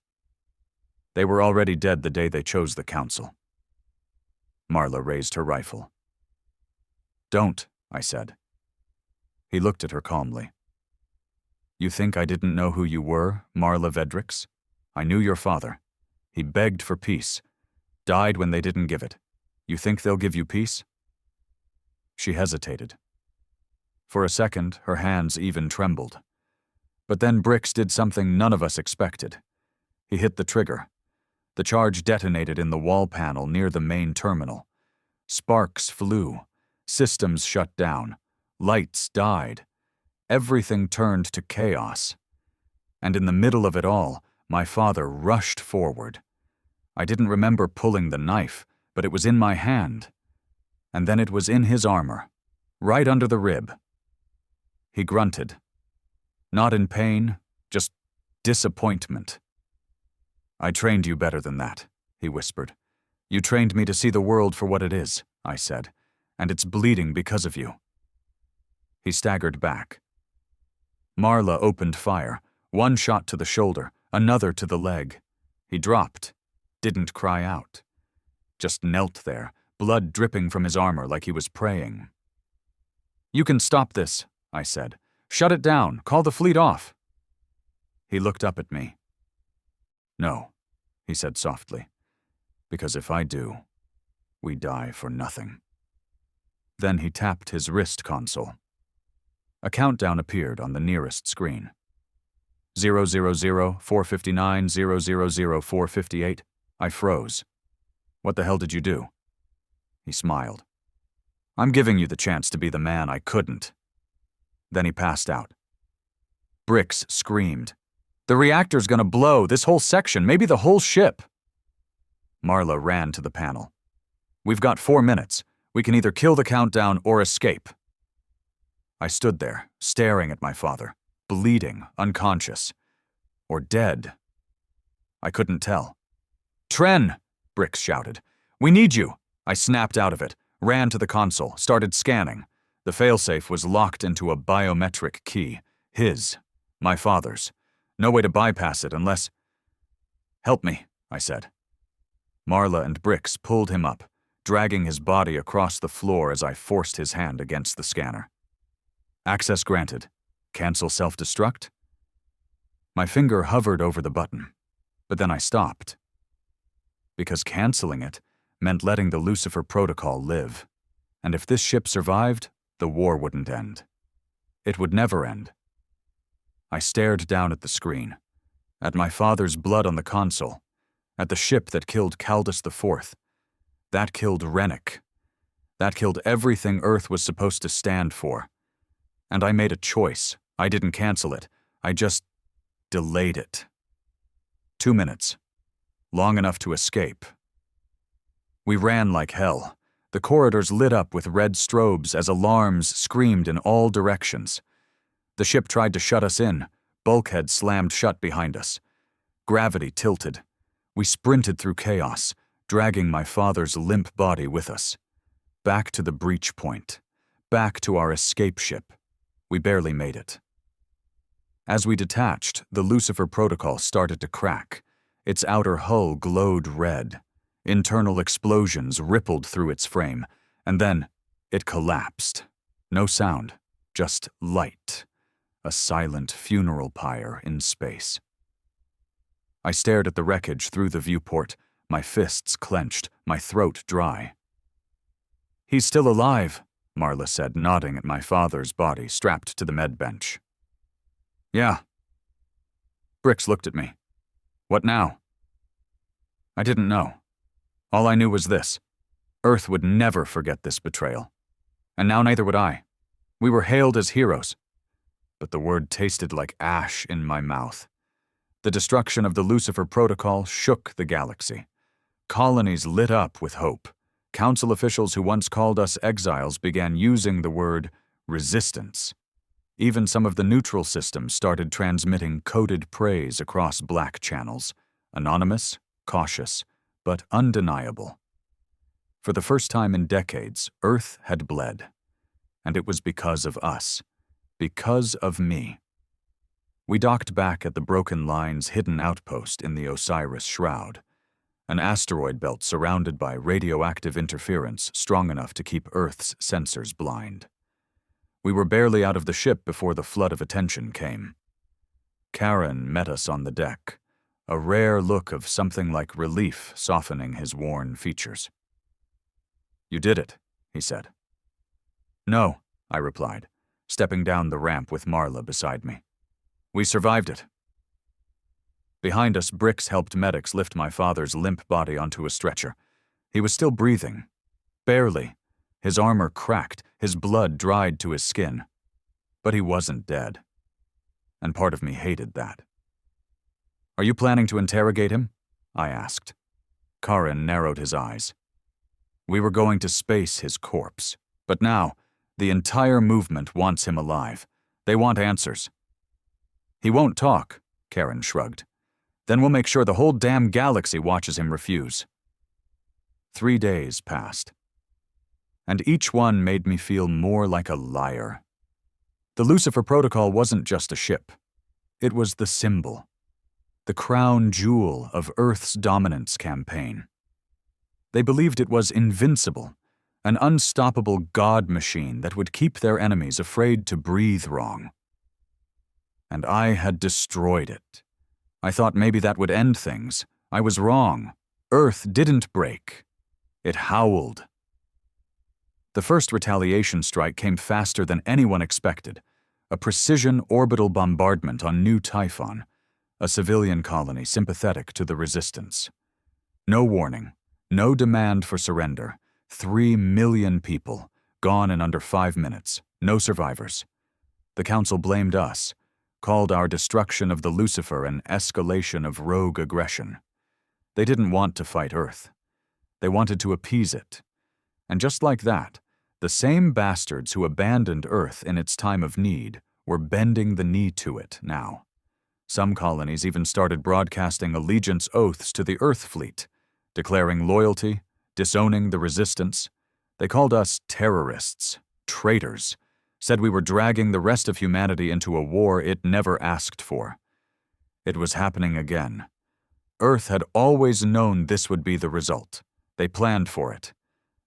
They were already dead the day they chose the council. Marla raised her rifle. Don't, I said. He looked at her calmly. You think I didn't know who you were, Marla Vedrix? I knew your father. He begged for peace. Died when they didn't give it. You think they'll give you peace? She hesitated. For a second, her hands even trembled. But then Brix did something none of us expected. He hit the trigger. The charge detonated in the wall panel near the main terminal. Sparks flew. Systems shut down. Lights died. Everything turned to chaos. And in the middle of it all, my father rushed forward. I didn't remember pulling the knife, but it was in my hand. And then it was in his armor, right under the rib. He grunted. Not in pain, just disappointment. I trained you better than that, he whispered. You trained me to see the world for what it is, I said, and it's bleeding because of you. He staggered back. Marla opened fire, one shot to the shoulder, another to the leg. He dropped, didn't cry out. Just knelt there, blood dripping from his armor like he was praying. You can stop this, I said. Shut it down, call the fleet off. He looked up at me. No, he said softly, because if I do, we die for nothing. Then he tapped his wrist console. A countdown appeared on the nearest screen. 000, 459, 000, 458. I froze. What the hell did you do? He smiled. I'm giving you the chance to be the man I couldn't. Then he passed out. Brix screamed. The reactor's gonna blow, this whole section, maybe the whole ship. Marla ran to the panel. We've got 4 minutes. We can either kill the countdown or escape. I stood there, staring at my father, bleeding, unconscious. Or dead. I couldn't tell. Tren! Brix shouted. We need you! I snapped out of it, ran to the console, started scanning. The failsafe was locked into a biometric key. His. My father's. No way to bypass it unless... Help me, I said. Marla and Brix pulled him up, dragging his body across the floor as I forced his hand against the scanner. Access granted. Cancel self-destruct? My finger hovered over the button, but then I stopped. Because canceling it meant letting the Lucifer Protocol live. And if this ship survived, the war wouldn't end. It would never end. I stared down at the screen, at my father's blood on the console, at the ship that killed Calis IV. That killed Rennick. That killed everything Earth was supposed to stand for. And I made a choice. I didn't cancel it. I just delayed it. 2 minutes. Long enough to escape. We ran like hell. The corridors lit up with red strobes as alarms screamed in all directions. The ship tried to shut us in. Bulkheads slammed shut behind us. Gravity tilted. We sprinted through chaos, dragging my father's limp body with us. Back to the breach point. Back to our escape ship. We barely made it. As we detached, the Lucifer Protocol started to crack. Its outer hull glowed red. Internal explosions rippled through its frame, and then it collapsed. No sound, just light. A silent funeral pyre in space. I stared at the wreckage through the viewport, my fists clenched, my throat dry. "He's still alive," Marla said, nodding at my father's body strapped to the med bench. "Yeah." Brix looked at me. "What now?" I didn't know. All I knew was this: Earth would never forget this betrayal. And now neither would I. We were hailed as heroes. But the word tasted like ash in my mouth. The destruction of the Lucifer Protocol shook the galaxy. Colonies lit up with hope. Council officials who once called us exiles began using the word resistance. Even some of the neutral systems started transmitting coded praise across black channels, anonymous, cautious, but undeniable. For the first time in decades, Earth had bled. And it was because of us. Because of me. We docked back at the Broken Line's hidden outpost in the Osiris Shroud, an asteroid belt surrounded by radioactive interference strong enough to keep Earth's sensors blind. We were barely out of the ship before the flood of attention came. Haron met us on the deck, a rare look of something like relief softening his worn features. "You did it," he said. "No," I replied, stepping down the ramp with Marla beside me. "We survived it." Behind us, Brix helped medics lift my father's limp body onto a stretcher. He was still breathing. Barely. His armor cracked, his blood dried to his skin. But he wasn't dead. And part of me hated that. "Are you planning to interrogate him?" I asked. Haron narrowed his eyes. "We were going to space his corpse. But now, the entire movement wants him alive. They want answers." "He won't talk," Haron shrugged. "Then we'll make sure the whole damn galaxy watches him refuse." 3 days passed. And each one made me feel more like a liar. The Lucifer Protocol wasn't just a ship. It was the symbol. The crown jewel of Earth's dominance campaign. They believed it was invincible, an unstoppable god machine that would keep their enemies afraid to breathe wrong. And I had destroyed it. I thought maybe that would end things. I was wrong. Earth didn't break. It howled. The first retaliation strike came faster than anyone expected, a precision orbital bombardment on New Typhon, a civilian colony sympathetic to the resistance. No warning, no demand for surrender. 3 million people, gone in under 5 minutes, no survivors. The Council blamed us, called our destruction of the Lucifer an escalation of rogue aggression. They didn't want to fight Earth. They wanted to appease it. And just like that, the same bastards who abandoned Earth in its time of need were bending the knee to it now. Some colonies even started broadcasting allegiance oaths to the Earth fleet, declaring loyalty, disowning the resistance. They called us terrorists, traitors, said we were dragging the rest of humanity into a war it never asked for. It was happening again. Earth had always known this would be the result. They planned for it.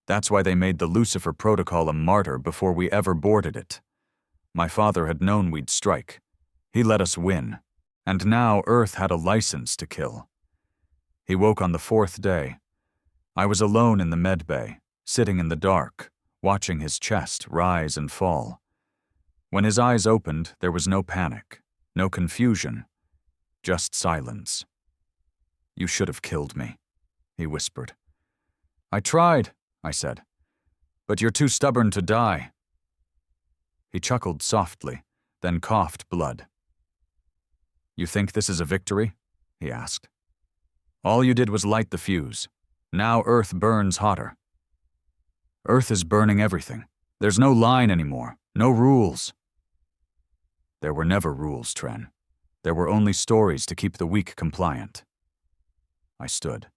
That's why they made the Lucifer Protocol a martyr before we ever boarded it. My father had known we'd strike. He let us win. And now Earth had a license to kill. He woke on the 4th day. I was alone in the med bay, sitting in the dark, watching his chest rise and fall. When his eyes opened, there was no panic, no confusion, just silence. "You should have killed me," he whispered. "I tried," I said, "but you're too stubborn to die." He chuckled softly, then coughed blood. "You think this is a victory?" he asked. "All you did was light the fuse. Now Earth burns hotter." "Earth is burning everything. There's no line anymore, no rules." There were never rules, Tren. There were only stories to keep the weak compliant. I stood.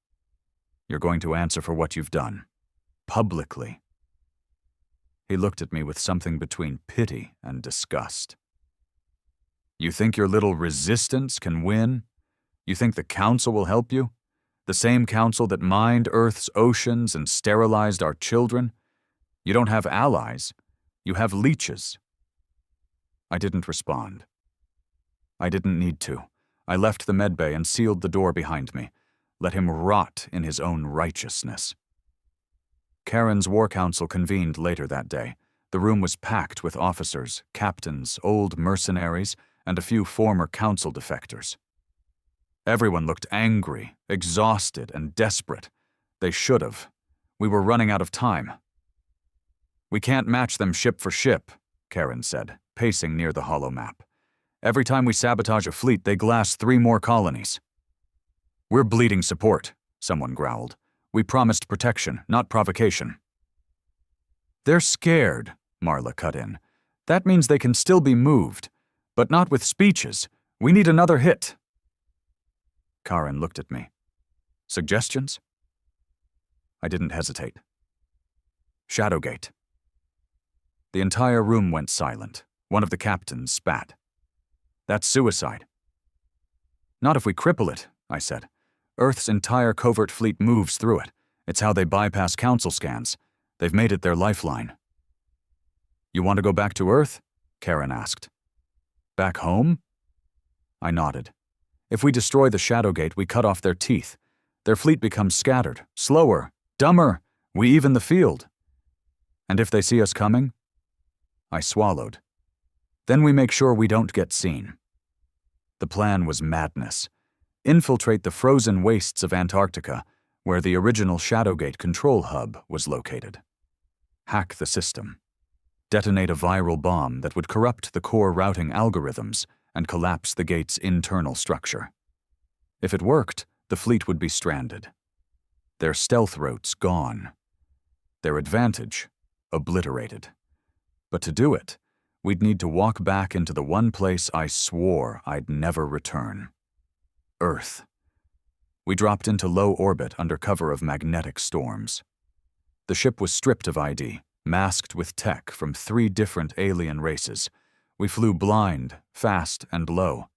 "You're going to answer for what you've done. Publicly." He looked at me with something between pity and disgust. "You think your little resistance can win? You think the Council will help you? The same Council that mined Earth's oceans and sterilized our children? You don't have allies. You have leeches." I didn't respond. I didn't need to. I left the medbay and sealed the door behind me, let him rot in his own righteousness. Charon's war council convened later that day. The room was packed with officers, captains, old mercenaries, and a few former council defectors. Everyone looked angry, exhausted, and desperate. They should have. We were running out of time. "We can't match them ship for ship," Charon said, pacing near the hollow map. "Every time we sabotage a fleet, they glass 3 more colonies." "We're bleeding support," someone growled. "We promised protection, not provocation." "They're scared," Marla cut in. "That means they can still be moved, but not with speeches. We need another hit." Charon looked at me. "Suggestions?" I didn't hesitate. "Shadowgate." The entire room went silent. One of the captains spat. "That's suicide." "Not if we cripple it," I said. "Earth's entire covert fleet moves through it. It's how they bypass council scans. They've made it their lifeline." "You want to go back to Earth?" Charon asked. "Back home?" I nodded. "If we destroy the Shadowgate, we cut off their teeth. Their fleet becomes scattered, slower, dumber. We even the field. And if they see us coming?" I swallowed. "Then we make sure we don't get seen." The plan was madness. Infiltrate the frozen wastes of Antarctica, where the original Shadowgate control hub was located. Hack the system. Detonate a viral bomb that would corrupt the core routing algorithms and collapse the gate's internal structure. If it worked, the fleet would be stranded. Their stealth routes gone. Their advantage obliterated. But to do it, we'd need to walk back into the one place I swore I'd never return. Earth. We dropped into low orbit under cover of magnetic storms. The ship was stripped of ID, masked with tech from 3 different alien races. We flew blind, fast, and low.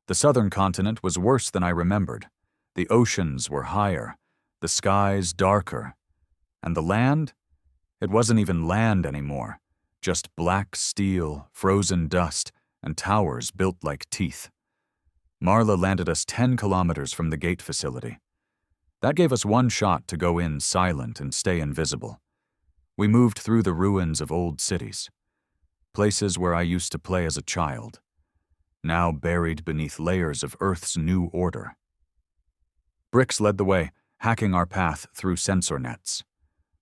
The southern continent was worse than I remembered. The oceans were higher, the skies darker. And the land? It wasn't even land anymore. Just black steel, frozen dust, and towers built like teeth. Marla landed us 10 kilometers from the gate facility. That gave us one shot to go in silent and stay invisible. We moved through the ruins of old cities, places where I used to play as a child, now buried beneath layers of Earth's new order. Bricks led the way, hacking our path through sensor nets.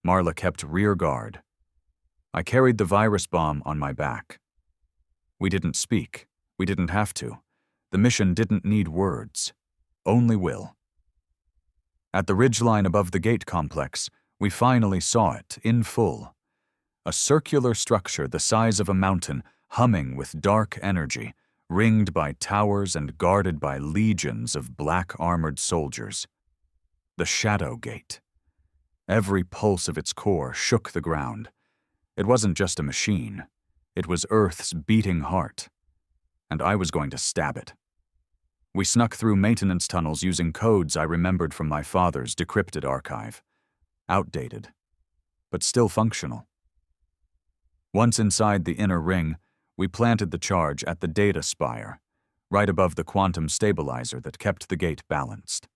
Marla kept rear guard. I carried the virus bomb on my back. We didn't speak. We didn't have to. The mission didn't need words, only will. At the ridgeline above the gate complex, we finally saw it in full. A circular structure the size of a mountain, humming with dark energy, ringed by towers and guarded by legions of black-armored soldiers. The Shadowgate. Every pulse of its core shook the ground. It wasn't just a machine. It was Earth's beating heart. And I was going to stab it. We snuck through maintenance tunnels using codes I remembered from my father's decrypted archive. Outdated, but still functional. Once inside the inner ring, we planted the charge at the data spire, right above the quantum stabilizer that kept the gate balanced.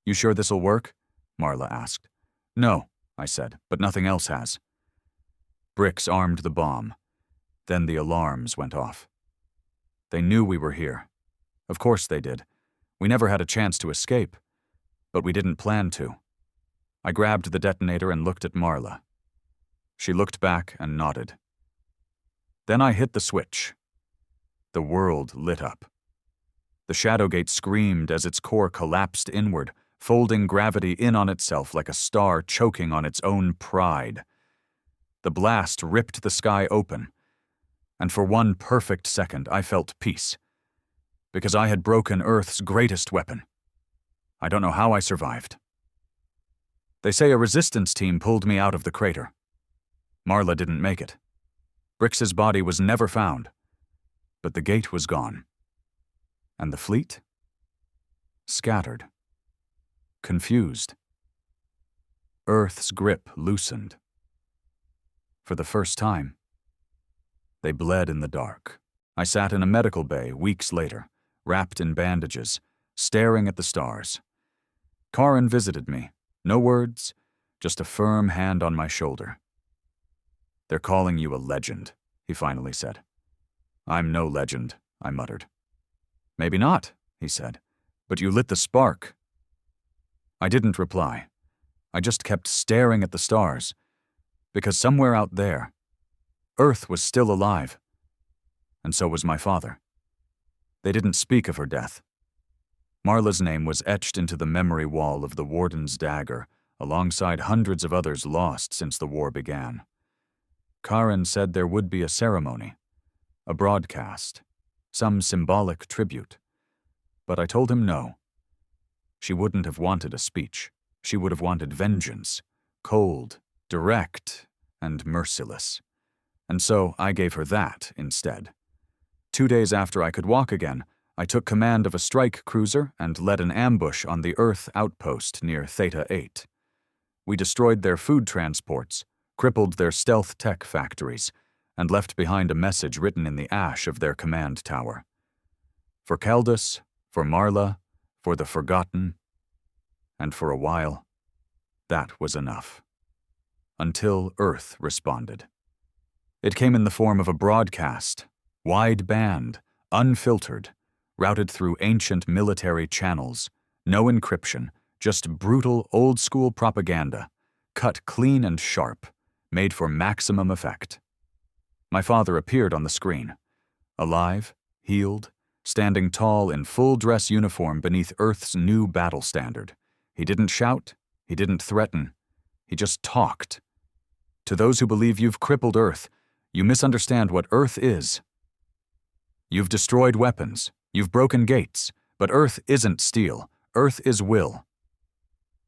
"You sure this'll work?" Marla asked. "No," I said, "but nothing else has." Bricks armed the bomb. Then the alarms went off. They knew we were here. Of course they did. We never had a chance to escape. But we didn't plan to. I grabbed the detonator and looked at Marla. She looked back and nodded. Then I hit the switch. The world lit up. The Shadowgate screamed as its core collapsed inward, folding gravity in on itself like a star choking on its own pride. The blast ripped the sky open, and for one perfect second I felt peace. Because I had broken Earth's greatest weapon. I don't know how I survived. They say a resistance team pulled me out of the crater. Marla didn't make it. Brix's body was never found. But the gate was gone. And the fleet? Scattered. Confused. Earth's grip loosened. For the first time. They bled in the dark. I sat in a medical bay weeks later, wrapped in bandages, staring at the stars. Charon visited me. No words, just a firm hand on my shoulder. "They're calling you a legend," he finally said. "I'm no legend," I muttered. "Maybe not," he said, "but you lit the spark." I didn't reply. I just kept staring at the stars, because somewhere out there, Earth was still alive, and so was my father. They didn't speak of her death. Marla's name was etched into the memory wall of the Warden's dagger, alongside hundreds of others lost since the war began. Haron said there would be a ceremony, a broadcast, some symbolic tribute. But I told him no. She wouldn't have wanted a speech. She would have wanted vengeance, cold, direct, and merciless. And so I gave her that instead. 2 days after I could walk again, I took command of a strike cruiser and led an ambush on the Earth outpost near Theta 8. We destroyed their food transports, crippled their stealth tech factories, and left behind a message written in the ash of their command tower. For Caldus, for Marla, for the Forgotten, and for a while, that was enough. Until Earth responded. It came in the form of a broadcast, wide-band, unfiltered, routed through ancient military channels, no encryption, just brutal old-school propaganda, cut clean and sharp, made for maximum effect. My father appeared on the screen, alive, healed, standing tall in full-dress uniform beneath Earth's new battle standard. He didn't shout, he didn't threaten, he just talked. To those who believe you've crippled Earth, you misunderstand what Earth is. You've destroyed weapons, you've broken gates, but Earth isn't steel, Earth is will.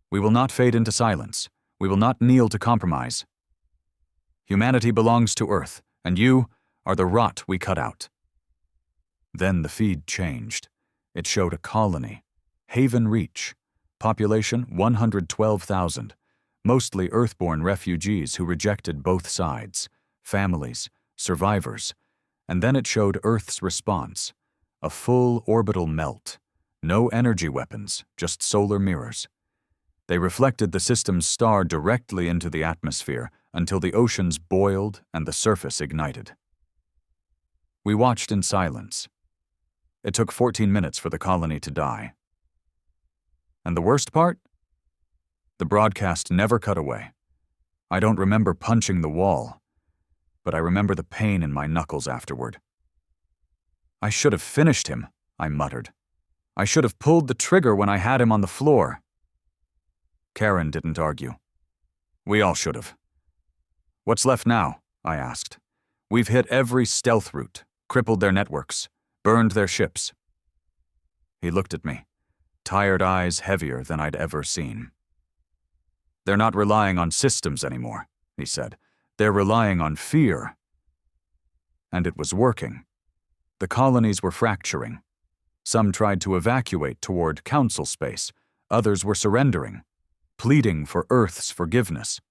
We will not fade into silence, we will not kneel to compromise. Humanity belongs to Earth, and you are the rot we cut out. Then the feed changed. It showed a colony, Haven Reach, population 112,000, mostly Earthborn refugees who rejected both sides, families, survivors, and then it showed Earth's response, a full orbital melt, no energy weapons, just solar mirrors. They reflected the system's star directly into the atmosphere until the oceans boiled and the surface ignited. We watched in silence. It took 14 minutes for the colony to die. And the worst part? The broadcast never cut away. I don't remember punching the wall, but I remember the pain in my knuckles afterward. "I should have finished him," I muttered. "I should have pulled the trigger when I had him on the floor." Karen didn't argue. "We all should have." "What's left now?" I asked. "We've hit every stealth route, crippled their networks, burned their ships." He looked at me, tired eyes heavier than I'd ever seen. "They're not relying on systems anymore," he said. "They're relying on fear." And it was working. The colonies were fracturing. Some tried to evacuate toward council space. Others were surrendering, pleading for Earth's forgiveness.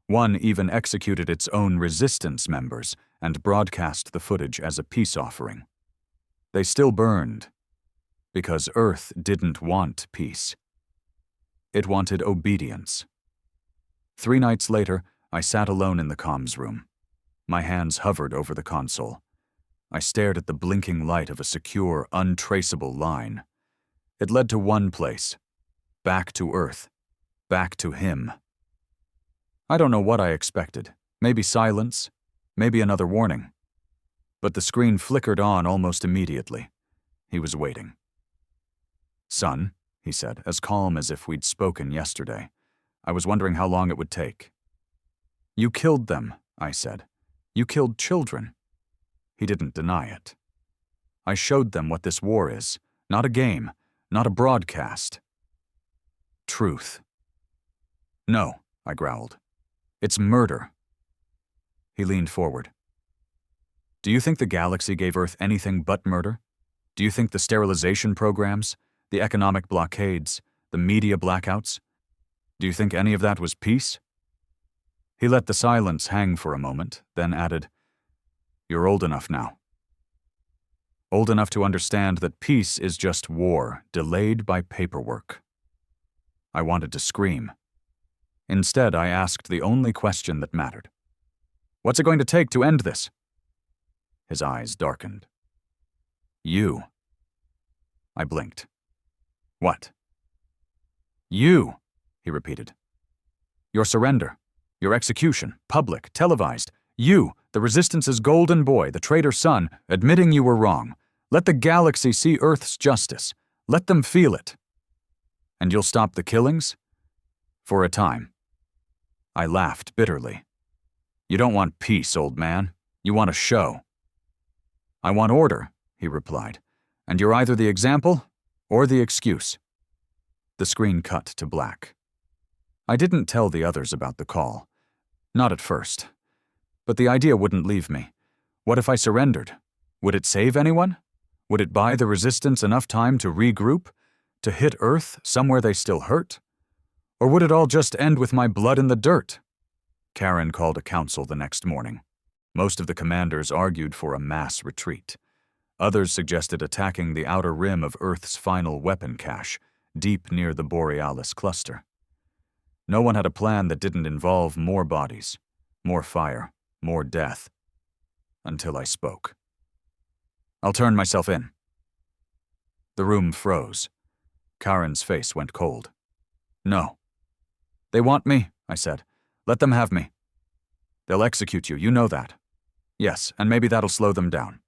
One even executed its own resistance members and broadcast the footage as a peace offering. They still burned, because Earth didn't want peace. It wanted obedience. 3 nights later, I sat alone in the comms room. My hands hovered over the console. I stared at the blinking light of a secure, untraceable line. It led to one place, back to Earth, back to him. I don't know what I expected. Maybe silence, maybe another warning. But the screen flickered on almost immediately. He was waiting. "Son," he said, as calm as if we'd spoken yesterday. I was wondering how long it would take. "You killed them," I said. "You killed children." He didn't deny it. "I showed them what this war is. Not a game, not a broadcast. Truth." "No," I growled. "It's murder." He leaned forward. "Do you think the galaxy gave Earth anything but murder? Do you think the sterilization programs, the economic blockades, the media blackouts, do you think any of that was peace?" He let the silence hang for a moment, then added, "You're old enough now. Old enough to understand that peace is just war, delayed by paperwork." I wanted to scream. Instead, I asked the only question that mattered. "What's it going to take to end this?" His eyes darkened. "You." I blinked. "What?" "You," he repeated. "Your surrender. Your execution. Public. Televised. You, the Resistance's golden boy, the traitor's son, admitting you were wrong. Let the galaxy see Earth's justice. Let them feel it. And you'll stop the killings? For a time." I laughed bitterly. "You don't want peace, old man. You want a show." "I want order," he replied. "And you're either the example or the excuse." The screen cut to black. I didn't tell the others about the call. Not at first. But the idea wouldn't leave me. What if I surrendered? Would it save anyone? Would it buy the Resistance enough time to regroup? To hit Earth somewhere they still hurt? Or would it all just end with my blood in the dirt? Karen called a council the next morning. Most of the commanders argued for a mass retreat. Others suggested attacking the outer rim of Earth's final weapon cache, deep near the Borealis cluster. No one had a plan that didn't involve more bodies, more fire, more death. Until I spoke. "I'll turn myself in." The room froze. Karen's face went cold. "No." "They want me," I said. "Let them have me." "They'll execute you, you know that." "Yes, and maybe that'll slow them down."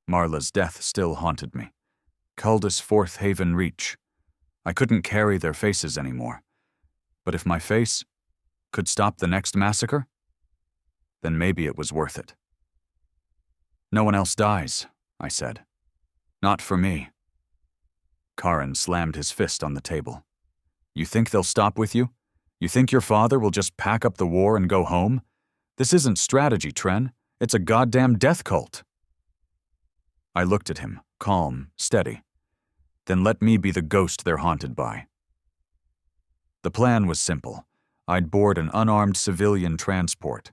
Marla's death still haunted me. Culdus Fourth Haven Reach. I couldn't carry their faces anymore. But if my face could stop the next massacre, then maybe it was worth it. "No one else dies," I said. "Not for me." Karen slammed his fist on the table. "You think they'll stop with you? You think your father will just pack up the war and go home? This isn't strategy, Tren. It's a goddamn death cult." I looked at him, calm, steady. "Then let me be the ghost they're haunted by." The plan was simple. I'd board an unarmed civilian transport,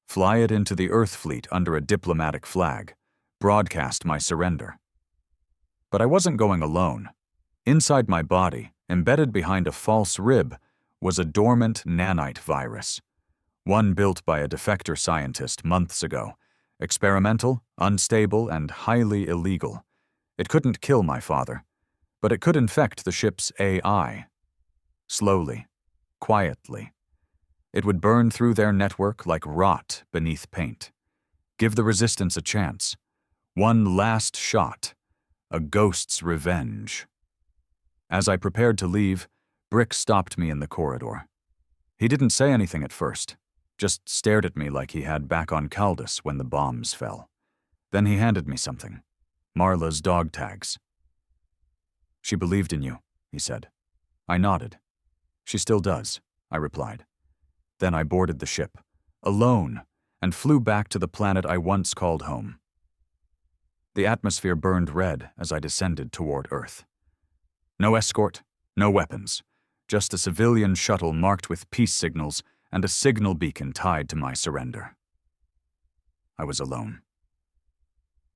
fly it into the Earth fleet under a diplomatic flag, broadcast my surrender. But I wasn't going alone. Inside my body, embedded behind a false rib, was a dormant nanite virus, one built by a defector scientist months ago, experimental, unstable, and highly illegal. It couldn't kill my father, but it could infect the ship's AI. Slowly, quietly. It would burn through their network like rot beneath paint. Give the Resistance a chance. One last shot. A ghost's revenge. As I prepared to leave, Brick stopped me in the corridor. He didn't say anything at first, just stared at me like he had back on Culdus when the bombs fell. Then he handed me something. Marla's dog tags. "She believed in you," he said. I nodded. "She still does," I replied. Then I boarded the ship, alone, and flew back to the planet I once called home. The atmosphere burned red as I descended toward Earth. No escort, no weapons, just a civilian shuttle marked with peace signals and a signal beacon tied to my surrender. I was alone.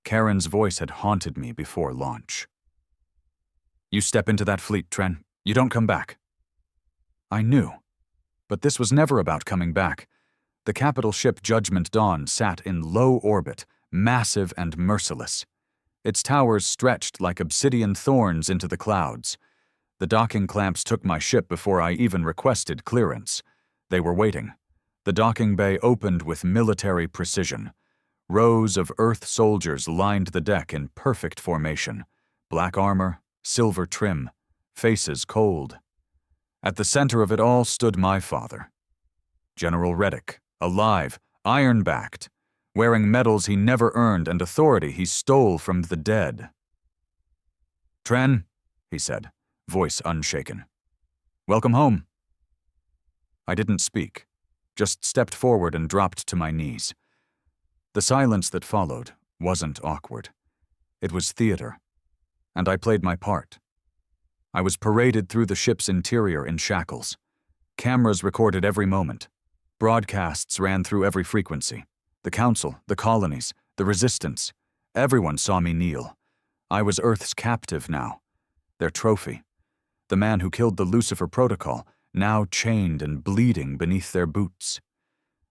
Karen's voice had haunted me before launch. "You step into that fleet, Tren. You don't come back." I knew. But this was never about coming back. The capital ship Judgment Dawn sat in low orbit, massive and merciless. Its towers stretched like obsidian thorns into the clouds. The docking clamps took my ship before I even requested clearance. They were waiting. The docking bay opened with military precision. Rows of Earth soldiers lined the deck in perfect formation. Black armor, silver trim, faces cold. At the center of it all stood my father. General Reddick, alive, iron-backed, wearing medals he never earned and authority he stole from the dead. "Tren," he said, voice unshaken. "Welcome home." I didn't speak, just stepped forward and dropped to my knees. The silence that followed wasn't awkward. It was theater, and I played my part. I was paraded through the ship's interior in shackles. Cameras recorded every moment. Broadcasts ran through every frequency. The Council, the colonies, the Resistance. Everyone saw me kneel. I was Earth's captive now. Their trophy. The man who killed the Lucifer Protocol now chained and bleeding beneath their boots.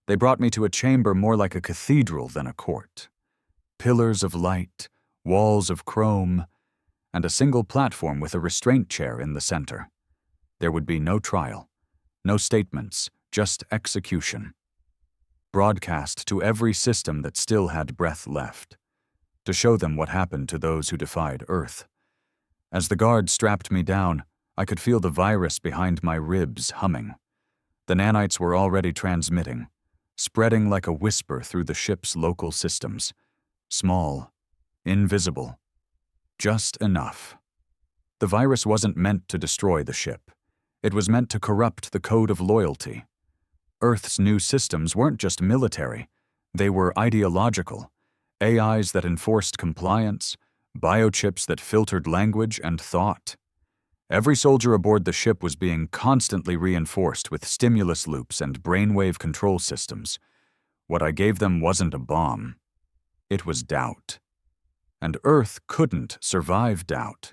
They brought me to a chamber more like a cathedral than a court. Pillars of light, walls of chrome, and a single platform with a restraint chair in the center. There would be no trial, no statements, just execution. Broadcast to every system that still had breath left, to show them what happened to those who defied Earth. As the guard strapped me down, I could feel the virus behind my ribs humming. The nanites were already transmitting, spreading like a whisper through the ship's local systems. Small, invisible, just enough. The virus wasn't meant to destroy the ship. It was meant to corrupt the code of loyalty. Earth's new systems weren't just military, they were ideological. AIs that enforced compliance, biochips that filtered language and thought. Every soldier aboard the ship was being constantly reinforced with stimulus loops and brainwave control systems. What I gave them wasn't a bomb. It was doubt. And Earth couldn't survive doubt.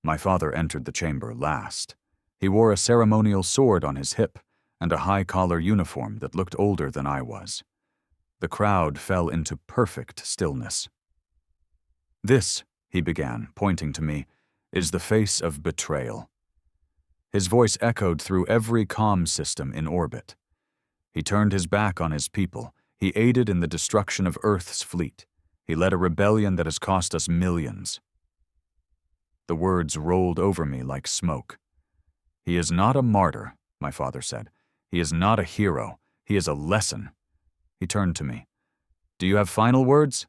My father entered the chamber last. He wore a ceremonial sword on his hip and a high-collar uniform that looked older than I was. The crowd fell into perfect stillness. "This," he began, pointing to me, "is the face of betrayal." His voice echoed through every comm system in orbit. He turned his back on his people. He aided in the destruction of Earth's fleet. He led a rebellion that has cost us millions. The words rolled over me like smoke. "He is not a martyr," my father said. "He is not a hero. He is a lesson." He turned to me. "Do you have final words?"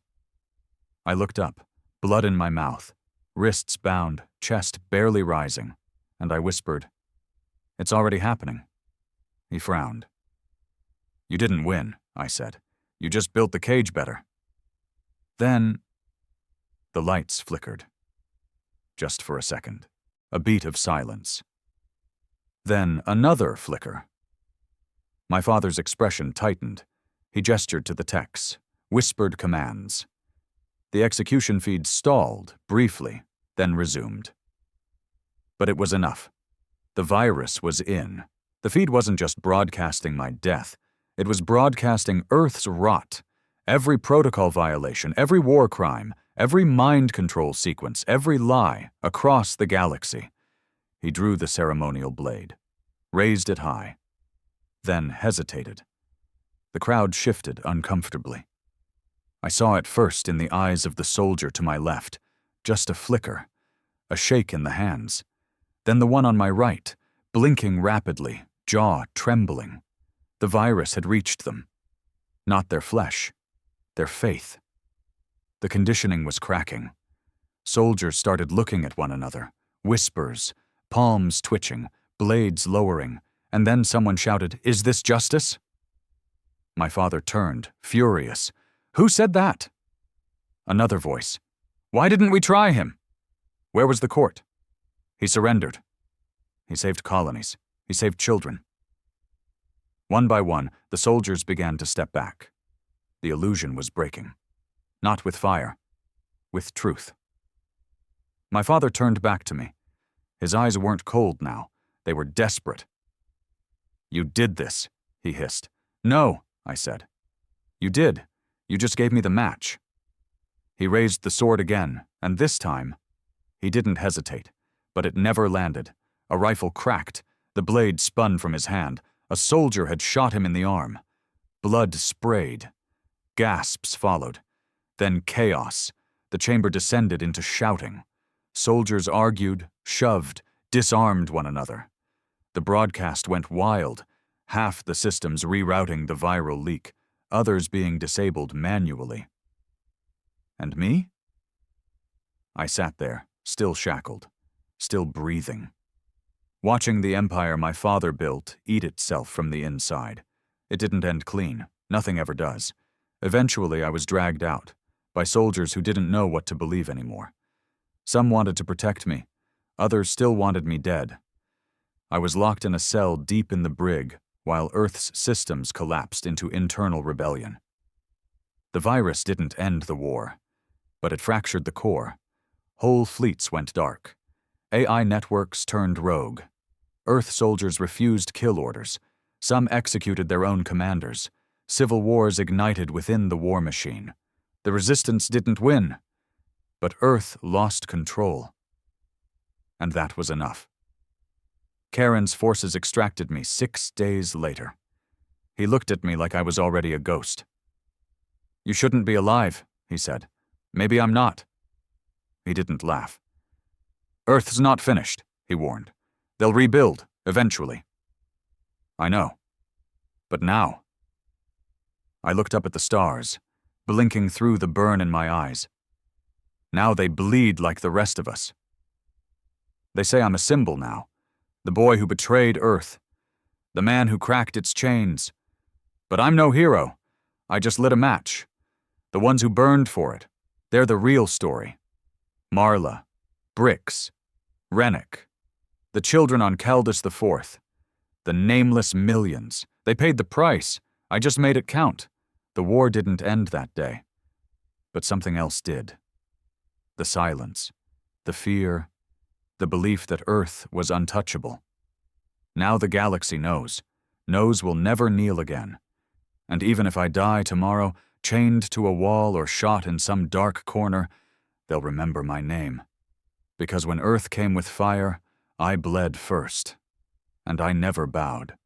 I looked up, blood in my mouth, wrists bound, chest barely rising, and I whispered, "It's already happening." He frowned. "You didn't win," I said. "You just built the cage better." Then the lights flickered. Just for a second. A beat of silence. Then another flicker. My father's expression tightened. He gestured to the techs, whispered commands. The execution feed stalled briefly, then resumed. But it was enough. The virus was in. The feed wasn't just broadcasting my death. It was broadcasting Earth's rot. Every protocol violation, every war crime, every mind control sequence, every lie, across the galaxy. He drew the ceremonial blade, raised it high, then hesitated. The crowd shifted uncomfortably. I saw it first in the eyes of the soldier to my left, just a flicker, a shake in the hands. Then the one on my right, blinking rapidly, jaw trembling. The virus had reached them. Not their flesh, their faith. The conditioning was cracking. Soldiers started looking at one another, whispers, palms twitching, blades lowering, and then someone shouted, "Is this justice?" My father turned, furious. "Who said that?" Another voice. "Why didn't we try him?" "Where was the court?" "He surrendered." "He saved colonies. He saved children." One by one, the soldiers began to step back. The illusion was breaking. Not with fire, with truth. My father turned back to me. His eyes weren't cold now. They were desperate. "You did this," he hissed. "No," I said. "You did. You just gave me the match." He raised the sword again, and this time, he didn't hesitate, but it never landed. A rifle cracked. The blade spun from his hand. A soldier had shot him in the arm. Blood sprayed. Gasps followed. Then chaos. The chamber descended into shouting. Soldiers argued, shoved, disarmed one another. The broadcast went wild, half the systems rerouting the viral leak, others being disabled manually. And me? I sat there, still shackled, still breathing, watching the empire my father built eat itself from the inside. It didn't end clean. Nothing ever does. Eventually, I was dragged out by soldiers who didn't know what to believe anymore. Some wanted to protect me. Others still wanted me dead. I was locked in a cell deep in the brig while Earth's systems collapsed into internal rebellion. The virus didn't end the war, but it fractured the core. Whole fleets went dark. AI networks turned rogue. Earth soldiers refused kill orders. Some executed their own commanders. Civil wars ignited within the war machine. The resistance didn't win, but Earth lost control. And that was enough. Charon's forces extracted me 6 days later. He looked at me like I was already a ghost. "You shouldn't be alive," he said. "Maybe I'm not." He didn't laugh. "Earth's not finished," he warned. "They'll rebuild, eventually." I know. But now? I looked up at the stars, blinking through the burn in my eyes. Now they bleed like the rest of us. They say I'm a symbol now, the boy who betrayed Earth, the man who cracked its chains. But I'm no hero. I just lit a match. The ones who burned for it, they're the real story. Marla, Brix, Rennick, the children on Calis IV, the nameless millions. They paid the price. I just made it count. The war didn't end that day. But something else did. The silence, the fear, the belief that Earth was untouchable. Now the galaxy knows we'll never kneel again. And even if I die tomorrow, chained to a wall or shot in some dark corner, they'll remember my name. Because when Earth came with fire, I bled first, and I never bowed.